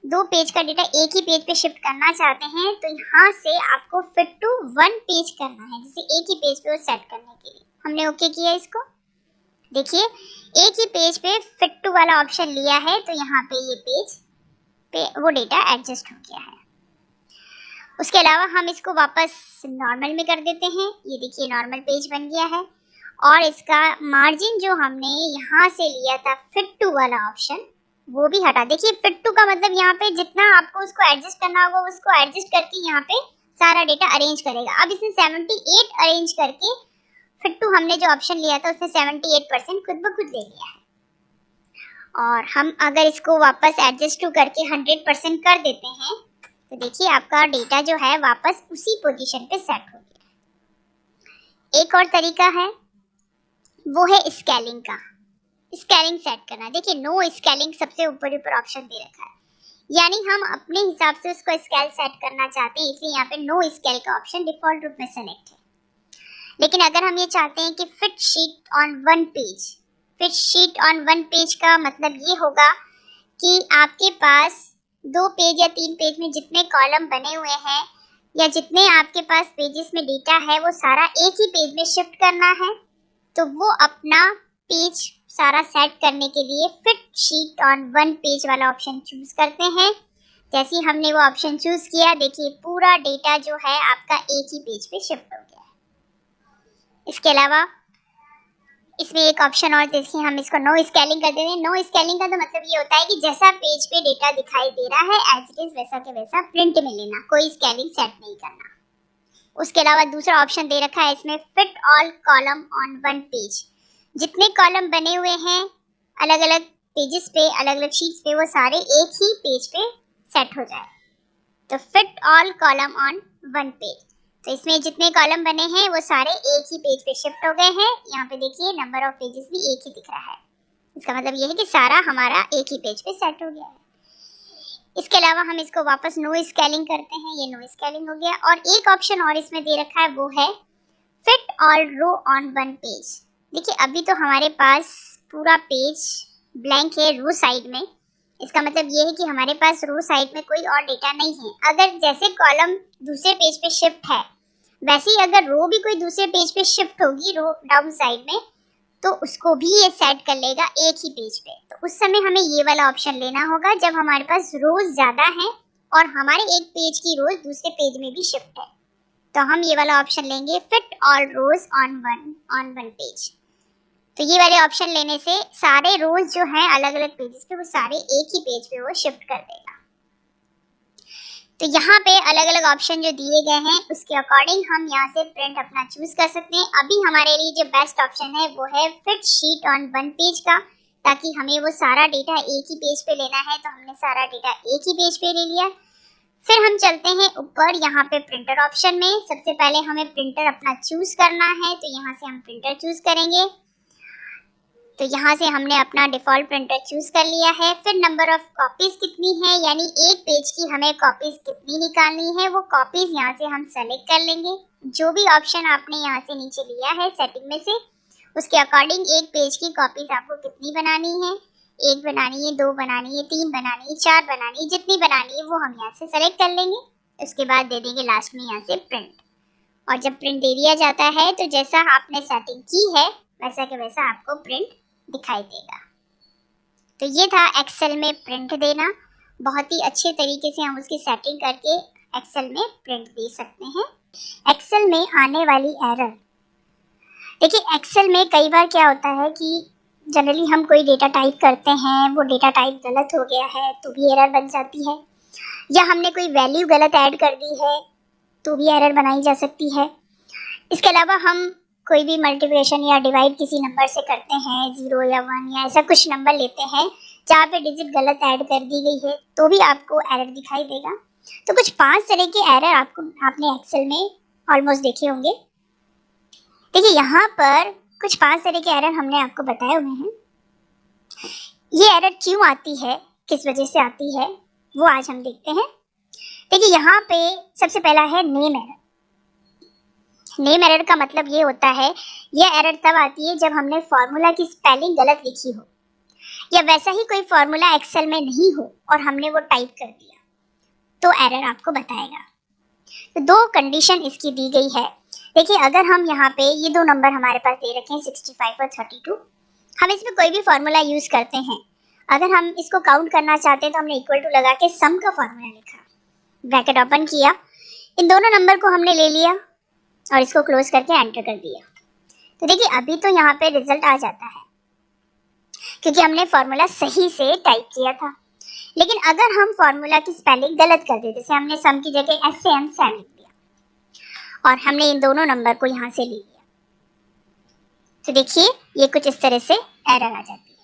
2 पेज का डेटा एक ही पेज पे शिफ्ट करना चाहते हैं, तो यहाँ से आपको फिट टू 1 पेज करना है, जैसे एक ही पेज पे वो सेट करने के लिए। हमने ओके किया इसको। देखिए एक ही पेज पे फिट टू वाला ऑप्शन लिया है, तो यहाँ पे ये पेज पे वो डेटा एडजस्ट हो गया है। उसके अलावा हम इसको वापस नॉर्मल में कर देते हैं। ये देखिए नॉर्मल पेज बन गया है, और इसका मार्जिन जो हमने यहाँ से लिया था फिट टू वाला ऑप्शन, वो भी हटा। देखिए फिट टू का मतलब यहाँ पे जितना आपको उसको एडजस्ट करना होगा उसको एडजस्ट करके यहाँ पे सारा डेटा अरेंज करेगा। अब इसने 78 अरेंज करके, फिट टू हमने जो ऑप्शन लिया था उसने 78% खुद ब खुद ले लिया है। और हम अगर इसको वापस एडजस्ट टू करके 100% कर देते हैं, तो देखिए आपका डेटा जो है वापस उसी पोजीशन पे सेट हो गया। एक और तरीका है, वो है स्केलिंग का। स्केलिंग सेट करना। देखिए नो स्केलिंग सबसे ऊपर ऑप्शन दे रखा है, यानी हम अपने हिसाब से उसको स्केल सेट करना चाहते हैं, इसलिए यहाँ पे नो स्केल का ऑप्शन डिफॉल्ट रूप में सेलेक्ट है। लेकिन अगर हम ये चाहते हैं कि fit sheet on 1 page, fit sheet on 1 page का मतलब ये होगा कि आपके पास 2 पेज या 3 पेज में जितने कॉलम बने हुए हैं या जितने आपके पास पेजेस में डेटा है वो सारा एक ही पेज में शिफ्ट करना है, तो वो अपना पेज सारा सेट करने के लिए फिट शीट ऑन 1 पेज वाला ऑप्शन चूज करते हैं। जैसे ही हमने वो ऑप्शन चूज किया, देखिए पूरा डेटा जो है आपका एक ही पेज पे शिफ्ट हो गया है। इसके अलावा इसमें एक ऑप्शन और, देखिए हम इसको नो स्केलिंग कर देते हैं। नो स्केलिंग का तो मतलब ये होता है कि जैसा पेज पे डेटा दिखाई दे रहा है एज इट इज वैसा के वैसा प्रिंट में लेना, कोई स्केलिंग सेट नहीं करना। उसके अलावा दूसरा ऑप्शन दे रखा है इसमें fit all column on 1 page. जितने कॉलम बने हुए हैं अलग अलग पेजेस पे, अलग अलग शीट्स पे, वो सारे एक ही पेज पे सेट हो जाए। तो fit all column on 1 page, तो इसमें जितने कॉलम बने हैं वो सारे एक ही पेज पे शिफ्ट हो गए हैं। यहाँ पे देखिए नंबर ऑफ पेजेस भी एक ही दिख रहा है, इसका मतलब ये है कि सारा हमारा एक ही पेज पे सेट हो गया है। इसके अलावा हम इसको वापस नो स्केलिंग करते हैं, ये नो स्केलिंग हो गया। और एक ऑप्शन और इसमें दे रखा है, वो है fit all row on 1 page. देखिए अभी तो हमारे पास पूरा पेज ब्लैंक है रो साइड में, इसका मतलब ये है कि हमारे पास रो साइड में कोई और डेटा नहीं है। अगर जैसे कॉलम दूसरे पेज पे शिफ्ट है, वैसे ही अगर रो भी कोई दूसरे पेज पे शिफ्ट होगी रो डाउन साइड में, तो उसको भी ये सेट कर लेगा एक ही पेज पे। तो उस समय हमें ये वाला ऑप्शन लेना होगा जब हमारे पास रोज ज्यादा है और हमारे एक पेज की रोज दूसरे पेज में भी शिफ्ट है। तो हम ये वाला ऑप्शन लेंगे, fit all rows on one page. तो ये वाले ऑप्शन लेने से सारे रोज जो हैं अलग अलग पेजेस पे, वो सारे एक ही पेज पे वो शिफ्ट कर देगा। तो यहाँ पे अलग अलग ऑप्शन जो दिए गए हैं उसके अकॉर्डिंग हम यहाँ से प्रिंट अपना चूज कर सकते हैं। अभी हमारे लिए जो बेस्ट ऑप्शन है वो है fit sheet on one page का, ताकि हमें वो सारा डेटा एक ही पेज पे लेना है। तो हमने सारा डेटा एक ही पेज पे ले लिया। फिर हम चलते हैं ऊपर यहाँ पे प्रिंटर ऑप्शन में। सबसे पहले हमें प्रिंटर अपना चूज करना है, तो यहाँ से हम प्रिंटर चूज करेंगे। तो यहाँ से हमने अपना डिफॉल्ट प्रिंटर चूज कर लिया है। फिर नंबर ऑफ कॉपीज कितनी है, यानी एक पेज की हमें कॉपीज कितनी निकालनी है, वो कॉपीज यहाँ से हम सेलेक्ट कर लेंगे। जो भी ऑप्शन आपने यहाँ से नीचे लिया है सेटिंग में से, उसके अकॉर्डिंग एक पेज की कॉपीज आपको कितनी बनानी है, 1 बनानी है, 2 बनानी है, 3 बनानी है, 4 बनानी है, जितनी बनानी है वो हम यहाँ से सेलेक्ट कर लेंगे। उसके बाद दे देंगे लास्ट में यहाँ से प्रिंट। और जब प्रिंट दे दिया जाता है तो जैसा आपने सेटिंग की है वैसा के वैसा आपको प्रिंट दिखाई देगा। तो ये था एक्सेल में प्रिंट देना। बहुत ही अच्छे तरीके से हम उसकी सेटिंग करके एक्सेल में प्रिंट दे सकते हैं। एक्सेल में आने वाली एरर, देखिए एक्सेल में कई बार क्या होता है कि जनरली हम कोई डेटा टाइप करते हैं, वो डेटा टाइप गलत हो गया है तो भी एरर बन जाती है, या हमने कोई वैल्यू गलत ऐड कर दी है तो भी एरर बनाई जा सकती है। इसके अलावा हम कोई भी मल्टीप्लिकेशन या डिवाइड किसी नंबर से करते हैं, 0 या 1 या ऐसा कुछ नंबर लेते हैं जहाँ पे डिजिट गलत ऐड कर दी गई है, तो भी आपको एरर दिखाई देगा। तो कुछ 5 तरह के एरर आपने एक्सेल में ऑलमोस्ट देखे होंगे। देखिए यहाँ पर कुछ 5 तरह के एरर हमने आपको बताए हुए हैं। ये एरर क्यों आती है, किस वजह से आती है, वो आज हम देखते हैं। देखिए यहाँ पे सबसे पहला है नेम एरर। नेम एरर का मतलब ये होता है, यह एरर तब आती है जब हमने फॉर्मूला की स्पेलिंग गलत लिखी हो, या वैसा ही कोई फॉर्मूला एक्सेल में नहीं हो और हमने वो टाइप कर दिया, तो एरर आपको बताएगा। तो 2 कंडीशन इसकी दी गई है। देखिए अगर हम यहाँ पे ये 2 नंबर हमारे पास दे रखे हैं 65 और 32, हम इसमें कोई भी फॉर्मूला यूज करते हैं, अगर हम इसको काउंट करना चाहते हैं तो हमने इक्वल टू लगा के सम का फॉर्मूला लिखा, ब्रैकेट ओपन किया, इन दोनों नंबर को हमने ले लिया और इसको क्लोज करके एंटर कर दिया। तो देखिए अभी तो यहाँ पे रिजल्ट आ जाता है क्योंकि हमने फॉर्मूला सही से टाइप किया था। लेकिन अगर हम फॉर्मूला की स्पेलिंग गलत कर देते, जैसे हमने सम की जगह एस से एम सैम लिख दिया और हमने इन दोनों नंबर को यहाँ से ले लिया, तो देखिए ये कुछ इस तरह से एरर आ जाती है।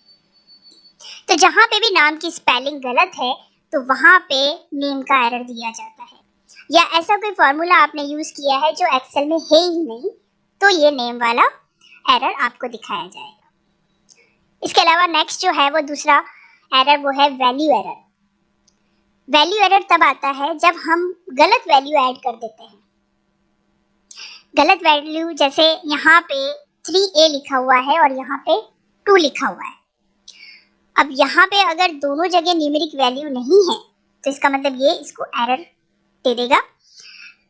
तो जहाँ पे भी नाम की स्पेलिंग गलत है तो वहाँ पे नेम का एरर दिया जाता है, या ऐसा कोई फॉर्मूला आपने यूज किया है जो एक्सेल में है ही नहीं, तो ये नेम वाला एरर आपको दिखाया जाएगा। इसके अलावा नेक्स्ट जो है वो दूसरा एरर वो है वैल्यू एरर। वैल्यू एरर तब आता है जब हम गलत वैल्यू ऐड कर देते हैं। गलत वैल्यू, जैसे यहाँ पे 3a लिखा हुआ है और यहाँ पे 2 लिखा हुआ है। अब यहाँ पे अगर दोनों जगह न्यूमेरिक वैल्यू नहीं है तो इसका मतलब ये इसको एरर दे देगा।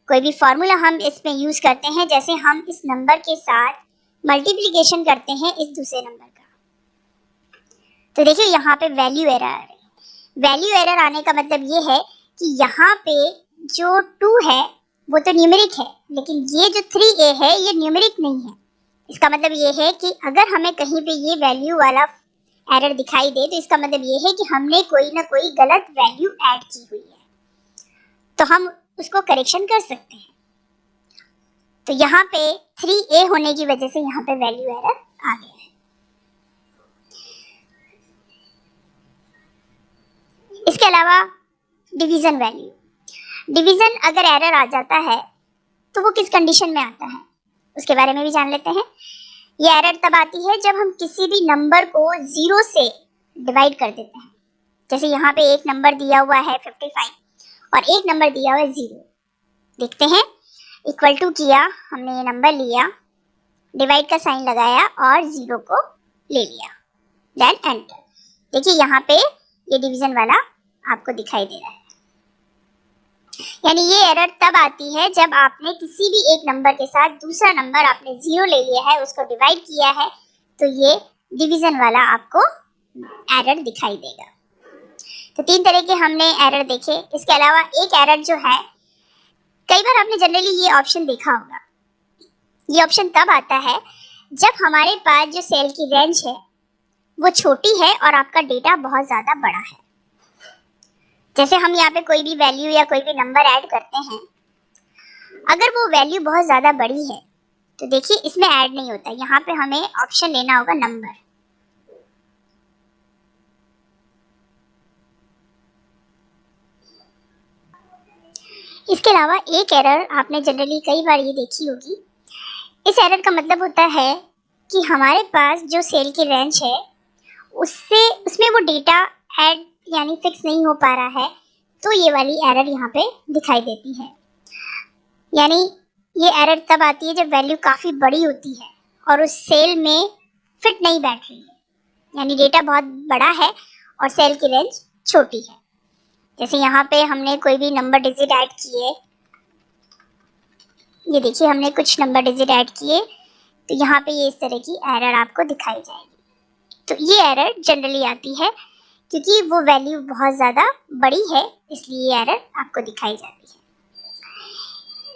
कोई भी फॉर्मूला हम इसमें यूज करते हैं, जैसे हम इस नंबर के साथ मल्टीप्लिकेशन करते हैं इस दूसरे नंबर का, तो देखिए यहाँ पे वैल्यू एरर आ रही है। वैल्यू एरर आने का मतलब ये है कि यहाँ पे जो 2 है वो तो न्यूमेरिक है, लेकिन ये जो 3a है ये न्यूमेरिक नहीं है। इसका मतलब ये है कि अगर हमें कहीं पे ये वैल्यू वाला एरर दिखाई दे तो इसका मतलब ये है कि हमने कोई ना कोई गलत वैल्यू ऐड की हुई है, तो हम उसको करेक्शन कर सकते हैं। तो यहाँ पे 3a होने की वजह से यहाँ पे वैल्यू एरर आ गया है। इसके अलावा डिवीजन वैल्यू, डिवीजन अगर एरर आ जाता है तो वो किस कंडीशन में आता है उसके बारे में भी जान लेते हैं। ये एरर तब आती है जब हम किसी भी नंबर को 0 से डिवाइड कर देते हैं। जैसे यहाँ पे एक नंबर दिया हुआ है 55 और एक नंबर दिया हुआ है 0। देखते हैं, इक्वल टू किया, हमने ये नंबर लिया, डिवाइड का साइन लगाया और 0 को ले लिया। Then enter. देखिए यहाँ पे ये डिवीजन वाला आपको दिखाई दे रहा है। यानी ये एरर तब आती है जब आपने किसी भी एक नंबर के साथ दूसरा नंबर आपने 0 ले लिया है, उसको डिवाइड किया है, तो ये डिवीजन वाला आपको एरर दिखाई देगा। तो 3 तरह के हमने एरर देखे। इसके अलावा एक एरर जो है, कई बार आपने जनरली ये ऑप्शन देखा होगा। ये ऑप्शन तब आता है जब हमारे पास जो सेल की रेंज है वो छोटी है और आपका डेटा बहुत ज़्यादा बड़ा है। जैसे हम यहाँ पे कोई भी वैल्यू या कोई भी नंबर ऐड करते हैं, अगर वो वैल्यू बहुत ज़्यादा बड़ी है तो देखिए इसमें ऐड नहीं होता। यहाँ पे हमें ऑप्शन लेना होगा नंबर। इसके अलावा एक एरर आपने जनरली कई बार ये देखी होगी। इस एरर का मतलब होता है कि हमारे पास जो सेल की रेंज है उसमें वो डेटा ऐड यानी फिक्स नहीं हो पा रहा है, तो ये वाली एरर यहाँ पे दिखाई देती है। यानी ये एरर तब आती है जब वैल्यू काफ़ी बड़ी होती है और उस सेल में फिट नहीं बैठ रही है, यानी डेटा बहुत बड़ा है और सेल की रेंज छोटी है। जैसे यहाँ पे हमने कोई भी नंबर डिजिट ऐड किए, ये देखिए हमने कुछ नंबर डिजिट ऐड किए, तो यहाँ पे ये इस तरह की एरर आपको दिखाई जाएगी। तो ये एरर जनरली आती है क्योंकि वो वैल्यू बहुत ज़्यादा बड़ी है, इसलिए ये एरर आपको दिखाई जाती है।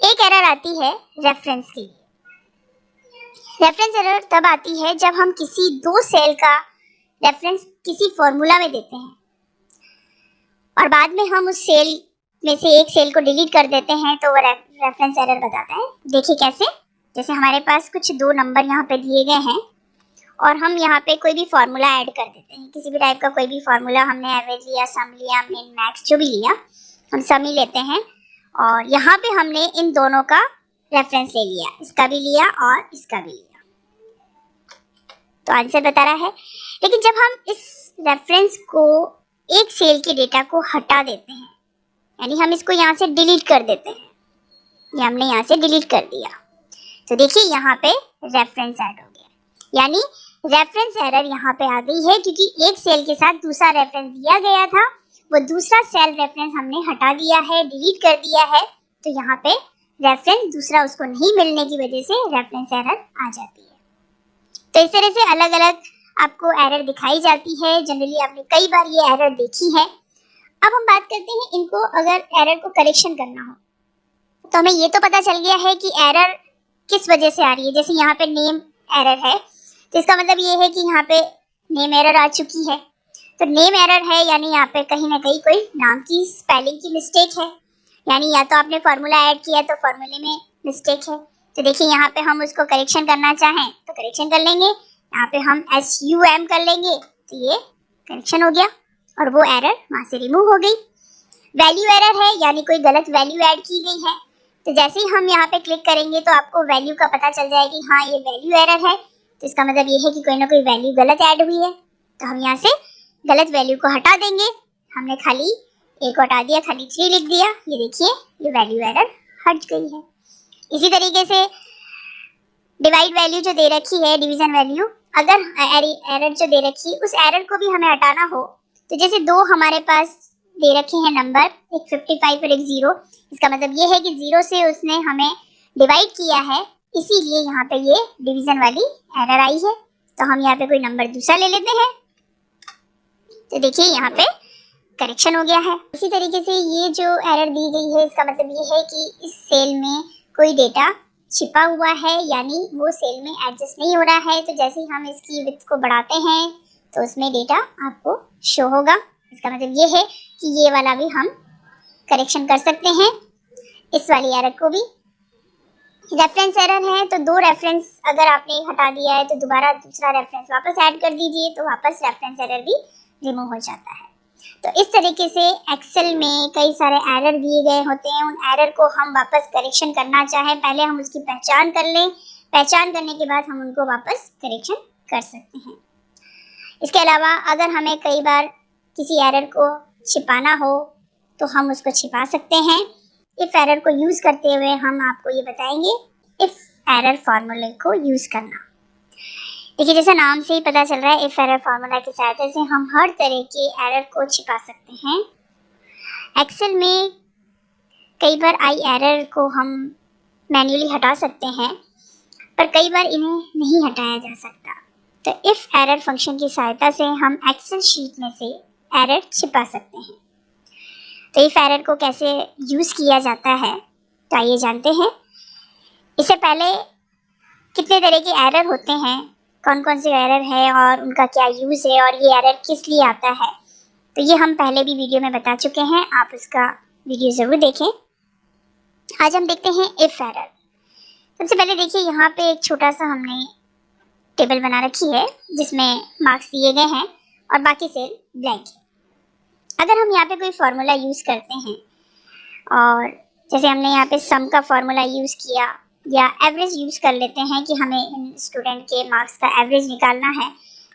एक एरर आती है रेफरेंस के लिए। रेफरेंस एरर तब आती है जब हम किसी दो सेल का रेफरेंस किसी फॉर्मूला में देते हैं और बाद में हम उस सेल में से एक सेल को डिलीट कर देते हैं, तो वो रेफरेंस एरर बताता है। देखिए कैसे, जैसे हमारे पास कुछ दो नंबर यहाँ पे दिए गए हैं और हम यहाँ पे कोई भी फार्मूला ऐड कर देते हैं, किसी भी टाइप का कोई भी फार्मूला, हमने एवरेज लिया, सम लिया, मिन, मैक्स जो भी लिया, हम सम ही लेते हैं और यहाँ पे हमने इन दोनों का रेफरेंस ले लिया, इसका भी लिया और इसका भी लिया, तो आंसर बता रहा है। लेकिन जब हम इस रेफरेंस को एक सेल के डेटा को हटा देते हैं, यानी हम इसको यहाँ से डिलीट कर देते हैं, ये हमने यहाँ से डिलीट कर दिया, तो देखिए यहाँ पे रेफरेंस ऐड हो गया। यानी रेफरेंस एरर यहाँ पे आ गई है क्योंकि एक सेल के साथ दूसरा रेफरेंस दिया गया था, वो दूसरा सेल रेफरेंस हमने हटा दिया है, डिलीट कर दिया है, तो यहाँ पे रेफरेंस दूसरा उसको नहीं मिलने की वजह से रेफरेंस एरर आ जाती है। तो इस तरह से अलग अलग आपको एरर दिखाई जाती है। जनरली आपने कई बार ये एरर देखी है। अब हम बात करते हैं इनको, अगर एरर को करेक्शन करना हो तो हमें ये तो पता चल गया है कि एरर किस वजह से आ रही है। जैसे यहाँ पे नेम एरर है, तो इसका मतलब ये है कि यहाँ पे नेम एरर आ चुकी है। तो नेम एरर है यानी यहाँ पे कहीं ना कहीं कोई नाम की स्पेलिंग की मिस्टेक है, यानी या तो आपने फार्मूला ऐड किया तो फार्मूले में मिस्टेक है। तो देखिए यहाँ पे हम उसको करेक्शन करना चाहें तो करेक्शन कर लेंगे, यहाँ पे हम SUM कर लेंगे, तो ये करेक्शन हो गया और वो एरर वहाँ से रिमूव हो गई। वैल्यू एरर है यानी कोई गलत वैल्यू ऐड की गई है, तो जैसे ही हम यहाँ पे क्लिक करेंगे तो आपको वैल्यू का पता चल जाएगा कि हाँ ये वैल्यू एरर है, तो इसका मतलब ये है कि कोई ना कोई वैल्यू गलत ऐड हुई है। तो हम यहाँ से गलत वैल्यू को हटा देंगे, हमने खाली एक को हटा दिया, खाली 3 लिख दिया, ये देखिए ये वैल्यू एरर हट गई है। इसी तरीके से डिवाइड वैल्यू जो दे रखी है, डिवीजन वैल्यू, अगर एरर जो दे रखी है उस एरर को भी हमें हटाना हो, तो जैसे दो हमारे पास दे रखे हैं नंबर, एक 55 और एक 0, इसका मतलब ये है कि 0 से उसने हमें डिवाइड किया है, इसीलिए यहाँ पे ये डिवीजन वाली एरर आई है। तो हम यहाँ पे कोई नंबर दूसरा ले लेते हैं, तो देखिए यहाँ पे करेक्शन हो गया है। इसी तरीके से ये जो एरर दी गई है, इसका मतलब ये है कि इस सेल में कोई डेटा छिपा हुआ है, यानी वो सेल में एडजस्ट नहीं हो रहा है। तो जैसे ही हम इसकी विड्थ को बढ़ाते हैं तो उसमें डेटा आपको शो होगा। इसका मतलब ये है कि ये वाला भी हम करेक्शन कर सकते हैं, इस वाली एरर को भी। रेफरेंस एरर है तो दो रेफरेंस अगर आपने हटा दिया है तो दोबारा दूसरा रेफरेंस वापस ऐड कर दीजिए, तो वापस रेफरेंस एरर भी रिमूव हो जाता है। तो इस तरीके से एक्सेल में कई सारे एरर दिए गए होते हैं, उन एरर को हम वापस करेक्शन करना चाहें, पहले हम उसकी पहचान कर लें, पहचान करने के बाद हम उनको वापस करेक्शन कर सकते हैं। इसके अलावा अगर हमें कई बार किसी एरर को छिपाना हो तो हम उसको छिपा सकते हैं। इफ एरर को यूज़ करते हुए हम आपको ये बताएंगे इफ एरर फार्मूले को यूज़ करना। देखिए जैसा नाम से ही पता चल रहा है, इफ एरर फार्मूला की सहायता से हम हर तरह के एरर को छिपा सकते हैं। एक्सेल में कई बार आई एरर को हम मैन्युअली हटा सकते हैं, पर कई बार इन्हें नहीं हटाया जा सकता। तो इफ एरर फंक्शन की सहायता से हम एक्सेल शीट में से एरर छिपा सकते हैं। तो इफ एरर को कैसे यूज़ किया जाता है तो आइए जानते हैं। इससे पहले कितने तरह के एरर होते हैं, कौन कौन से एरर है और उनका क्या यूज़ है और ये एरर किस लिए आता है, तो ये हम पहले भी वीडियो में बता चुके हैं, आप उसका वीडियो ज़रूर देखें। आज हम देखते हैं इफ एरर। सबसे पहले देखिए यहाँ पे एक छोटा सा हमने टेबल बना रखी है जिसमें मार्क्स दिए गए हैं और बाकी सेल ब्लैंक है। अगर हम यहाँ पे कोई फार्मूला यूज़ करते हैं और जैसे हमने यहाँ पे सम का फार्मूला यूज़ किया या एवरेज यूज़ कर लेते हैं कि हमें इन स्टूडेंट के मार्क्स का एवरेज निकालना है,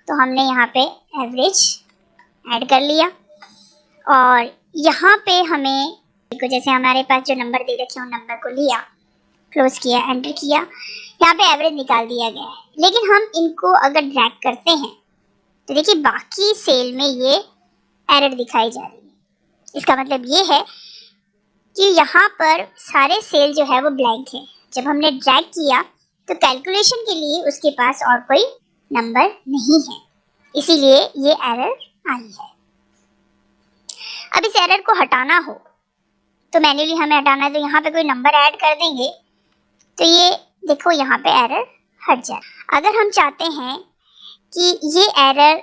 तो हमने यहाँ पे एवरेज ऐड कर लिया और यहाँ पे हमें जैसे हमारे पास जो नंबर दे रखे हैं उन नंबर को लिया, क्लोज किया, एंटर किया, यहाँ पे एवरेज निकाल दिया गया है। लेकिन हम इनको अगर ड्रैग करते हैं तो देखिए बाकी सेल में ये एरर दिखाई जा रही है। इसका मतलब ये है कि यहाँ पर सारे सेल जो है वो ब्लैंक है। जब हमने ड्रैग किया तो कैलकुलेशन के लिए उसके पास और कोई नंबर नहीं है, इसीलिए ये एरर आई है। अब इस एरर को हटाना हो तो मैन्युअली हमें हटाना है, तो यहाँ पे कोई नंबर ऐड कर देंगे तो ये देखो यहाँ पे एरर हट जाए। अगर हम चाहते हैं कि ये एरर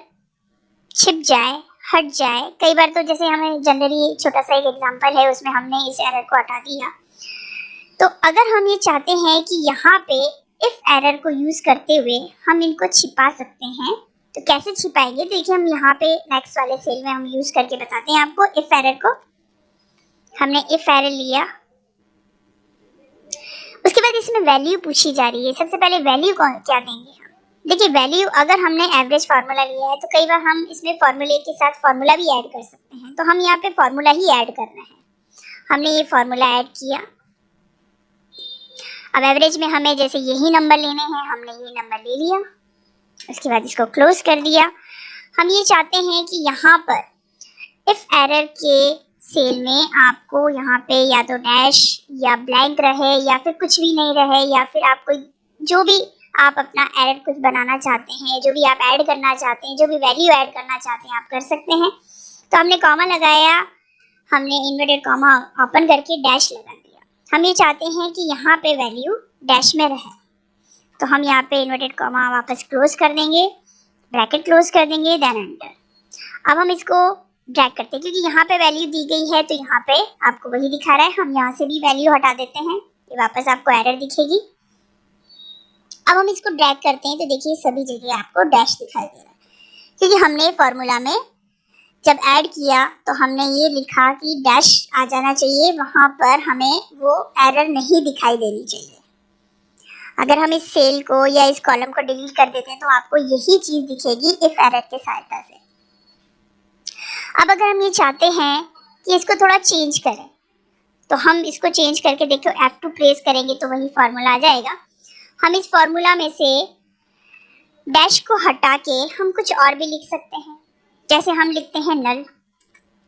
छिप जाए, हट जाए, कई बार तो जैसे हमें जनरली छोटा सा एक एग्जांपल है उसमें हमने इस एरर को हटा दिया, तो अगर हम ये चाहते हैं कि यहाँ पे इफ एरर को यूज़ करते हुए हम इनको छिपा सकते हैं, तो कैसे छिपाएंगे, देखिए हम यहाँ पे नेक्स्ट वाले सेल में हम यूज़ करके बताते हैं आपको। इफ एरर को हमने इफ एरर लिया, उसके बाद इसमें वैल्यू पूछी जा रही है। सबसे पहले वैल्यू क्या देंगे हम, देखिए वैल्यू अगर हमने एवरेज फार्मूला लिया है तो कई बार हम इसमें फार्मूले के साथ फार्मूला भी ऐड कर सकते हैं, तो हम यहाँ पे फार्मूला ही ऐड करना है। हमने ये फार्मूला ऐड किया। अब एवरेज में हमें जैसे यही नंबर लेने हैं, हमने ये नंबर ले लिया, उसके बाद इसको क्लोज कर दिया। हम ये चाहते हैं कि यहाँ पर इफ एरर के सेल में आपको यहाँ पे या तो डैश या ब्लैंक रहे या फिर कुछ भी नहीं रहे, या फिर आप कोई जो भी आप अपना एरर कुछ बनाना चाहते हैं, जो भी आप ऐड करना चाहते हैं, जो भी वैल्यू ऐड करना चाहते हैं आप कर सकते हैं। तो हमने कॉमा लगाया, हमने इन्वर्टेड कॉमा ओपन करके डैश लगा दिया। हम ये चाहते हैं कि यहाँ पे वैल्यू डैश में रहे, तो हम यहाँ पे इन्वर्टेड कॉमा वापस क्लोज कर देंगे, ब्रैकेट क्लोज कर देंगे, देन एंटर। अब हम इसको ड्रैग करते हैं क्योंकि यहाँ पे वैल्यू दी गई है तो यहाँ पे आपको वही दिखा रहा है। हम यहाँ से भी वैल्यू हटा देते हैं, ये वापस आपको एरर दिखेगी। अब हम इसको ड्रैग करते हैं तो देखिए सभी जगह आपको डैश दिखाई दे रहा है, क्योंकि हमने फार्मूला में जब ऐड किया तो हमने ये लिखा कि डैश आ जाना चाहिए, वहाँ पर हमें वो एरर नहीं दिखाई देनी चाहिए। अगर हम इस सेल को या इस कॉलम को डिलीट कर देते हैं तो आपको यही चीज़ दिखेगी इफ एरर के सहायता से। अब अगर हम ये चाहते हैं कि इसको थोड़ा चेंज करें, तो हम इसको चेंज करके देखो F2 प्रेस करेंगे तो वही फार्मूला आ जाएगा। हम इस फार्मूला में से डैश को हटा के हम कुछ और भी लिख सकते हैं, जैसे हम लिखते हैं नल,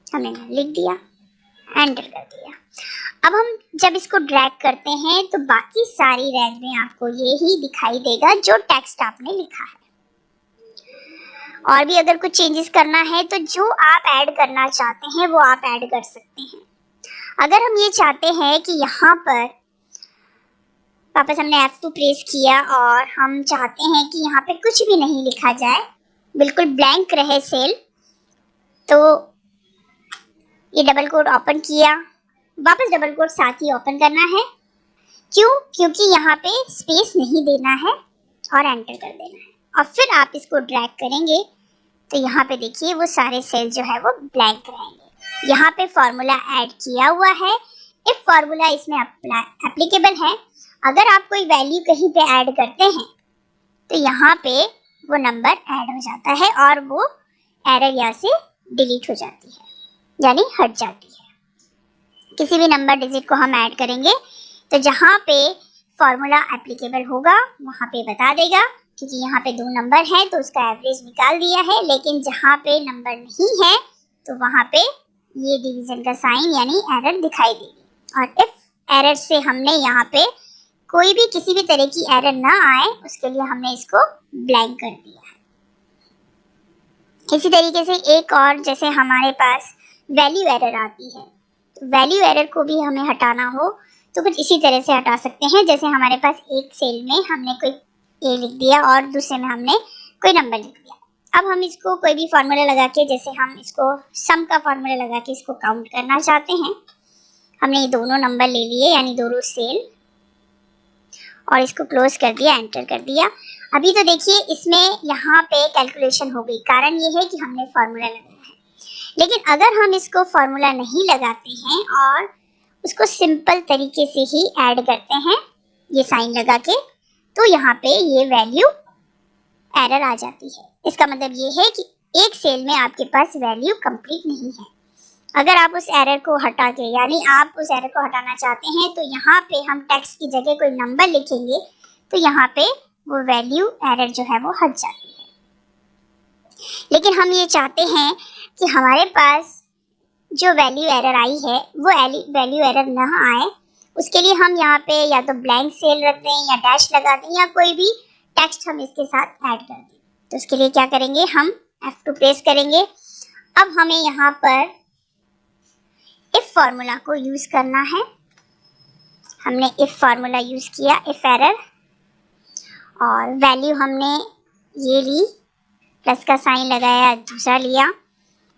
हमने नल लिख दिया, एंटर कर दिया। अब हम जब इसको ड्रैग करते हैं तो बाकी सारी रेंज में आपको ये ही दिखाई देगा जो टेक्स्ट आपने लिखा है। और भी अगर कुछ चेंजेस करना है तो जो आप ऐड करना चाहते हैं वो आप ऐड कर सकते हैं। अगर हम ये चाहते हैं कि यहाँ पर वापस हमने F2 प्रेस किया और हम चाहते हैं कि यहाँ पे कुछ भी नहीं लिखा जाए, बिल्कुल ब्लैंक रहे सेल, तो ये डबल कोट ओपन किया, वापस डबल कोट साथ ही ओपन करना है। क्यों? क्योंकि यहाँ पे स्पेस नहीं देना है और एंटर कर देना है। और फिर आप इसको ड्रैग करेंगे तो यहाँ पे देखिए वो सारे सेल जो है वो ब्लैंक रहेंगे। यहाँ पे फार्मूला ऐड किया हुआ है, इफ फार्मूला इसमें एप्लीकेबल है। अगर आप कोई वैल्यू कहीं पे ऐड करते हैं तो यहाँ पे वो नंबर ऐड हो जाता है और वो एरर यहाँ से डिलीट हो जाती है, यानी हट जाती है। किसी भी नंबर डिजिट को हम ऐड करेंगे तो जहाँ पे फार्मूला एप्लीकेबल होगा वहाँ पे बता देगा, क्योंकि यहाँ पे 2 नंबर है तो उसका एवरेज निकाल दिया है, लेकिन जहाँ पे नंबर नहीं है तो वहाँ पे ये डिवीजन का साइन यानी एरर दिखाई देगी। और इफ एरर से हमने यहाँ पे कोई भी किसी भी तरह की एरर ना आए उसके लिए हमने इसको ब्लैंक कर दिया है। इसी तरीके से एक और, जैसे हमारे पास वैल्यू एरर आती है, तो वैल्यू एरर को भी हमें हटाना हो तो कुछ इसी तरह से हटा सकते हैं। जैसे हमारे पास एक सेल में हमने कोई ए लिख दिया और दूसरे में हमने कोई नंबर लिख दिया। अब हम इसको कोई भी फार्मूला लगा के, जैसे हम इसको सम का फार्मूला लगा के इसको काउंट करना चाहते हैं। हमने ये दोनों नंबर ले लिए यानी दोनों सेल, और इसको क्लोज कर दिया, एंटर कर दिया। अभी तो देखिए इसमें यहाँ पे कैलकुलेशन हो गई, कारण ये है कि हमने फार्मूला लगाया है। लेकिन अगर हम इसको फार्मूला नहीं लगाते हैं और उसको सिंपल तरीके से ही ऐड करते हैं ये साइन लगा के, तो यहाँ पे ये वैल्यू एरर आ जाती है। इसका मतलब ये है कि एक सेल में आपके पास वैल्यू कंप्लीट नहीं है। अगर आप उस एरर को हटा के, यानी आप उस एरर को हटाना चाहते हैं, तो यहाँ पे हम टेक्स्ट की जगह कोई नंबर लिखेंगे तो यहाँ पे वो वैल्यू एरर जो है वो हट जाती है। लेकिन हम ये चाहते हैं कि हमारे पास जो वैल्यू एरर आई है वो वैल्यू एरर ना आए। उसके लिए हम यहाँ पे या तो ब्लैंक सेल रख दें या डैश लगा दें या कोई भी टेक्स्ट हम इसके साथ ऐड कर दें। तो उसके लिए क्या करेंगे, हम F2 प्रेस करेंगे। अब हमें यहाँ पर इफ फार्मूला को यूज करना है। हमने इफ फार्मूला यूज किया, इफ एरर, और वैल्यू हमने ये ली, प्लस का साइन लगाया, दूसरा लिया।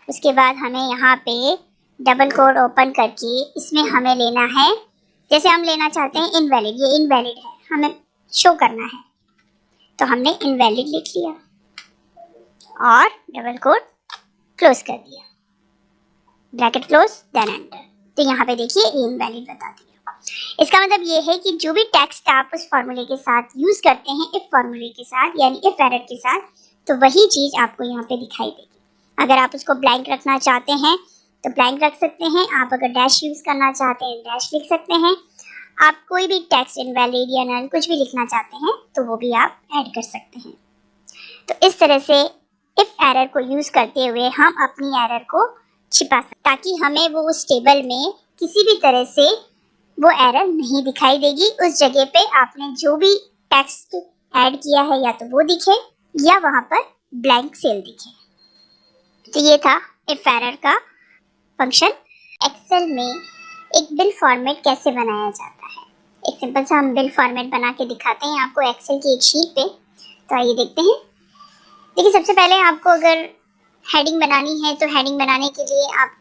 उसके बाद हमें यहाँ पे डबल कोड ओपन करके इसमें हमें लेना है, जैसे हम लेना चाहते हैं इनवैलिड, ये इनवैलिड है, हमें शो करना है, तो हमने इनवैलिड लिख लिया और डबल कोड क्लोज कर दिया, ब्रैकेट क्लोज, देन एंटर। तो यहाँ पे देखिए इनवैलिड बता दिया। इसका मतलब ये है कि जो भी टेक्स्ट आप उस फार्मूले के साथ यूज करते हैं, इफ फार्मूले के साथ यानी इफ एरर के साथ, तो वही चीज आपको यहाँ पे दिखाई देगी। अगर आप उसको ब्लैंक रखना चाहते हैं तो ब्लैंक रख सकते हैं। आप अगर डैश यूज करना चाहते हैं डैश लिख सकते हैं। आप कोई भी टेक्स्ट इनवैलिड या नल कुछ भी लिखना चाहते हैं तो वो भी आप ऐड कर सकते हैं। तो इस तरह से इफ एरर को यूज करते हुए हम अपनी एरर को छिपा सकते, ताकि हमें वो उस टेबल में किसी भी तरह से वो एरर नहीं दिखाई देगी। उस जगह पे आपने जो भी टेक्स्ट ऐड किया है या तो वो दिखे या वहां पर ब्लैंक सेल दिखे। तो ये था इफ एरर का फंक्शन। एक्सेल में एक बिल फॉर्मेट कैसे बनाया जाता है, एक सिंपल सा हम बिल फॉर्मेट बना के दिखाते हैं आपको एक्सेल की एक शीट पे। तो आइए देखते हैं। देखिए सबसे पहले आपको अगर हेडिंग बनानी है तो हेडिंग बनाने के लिए आप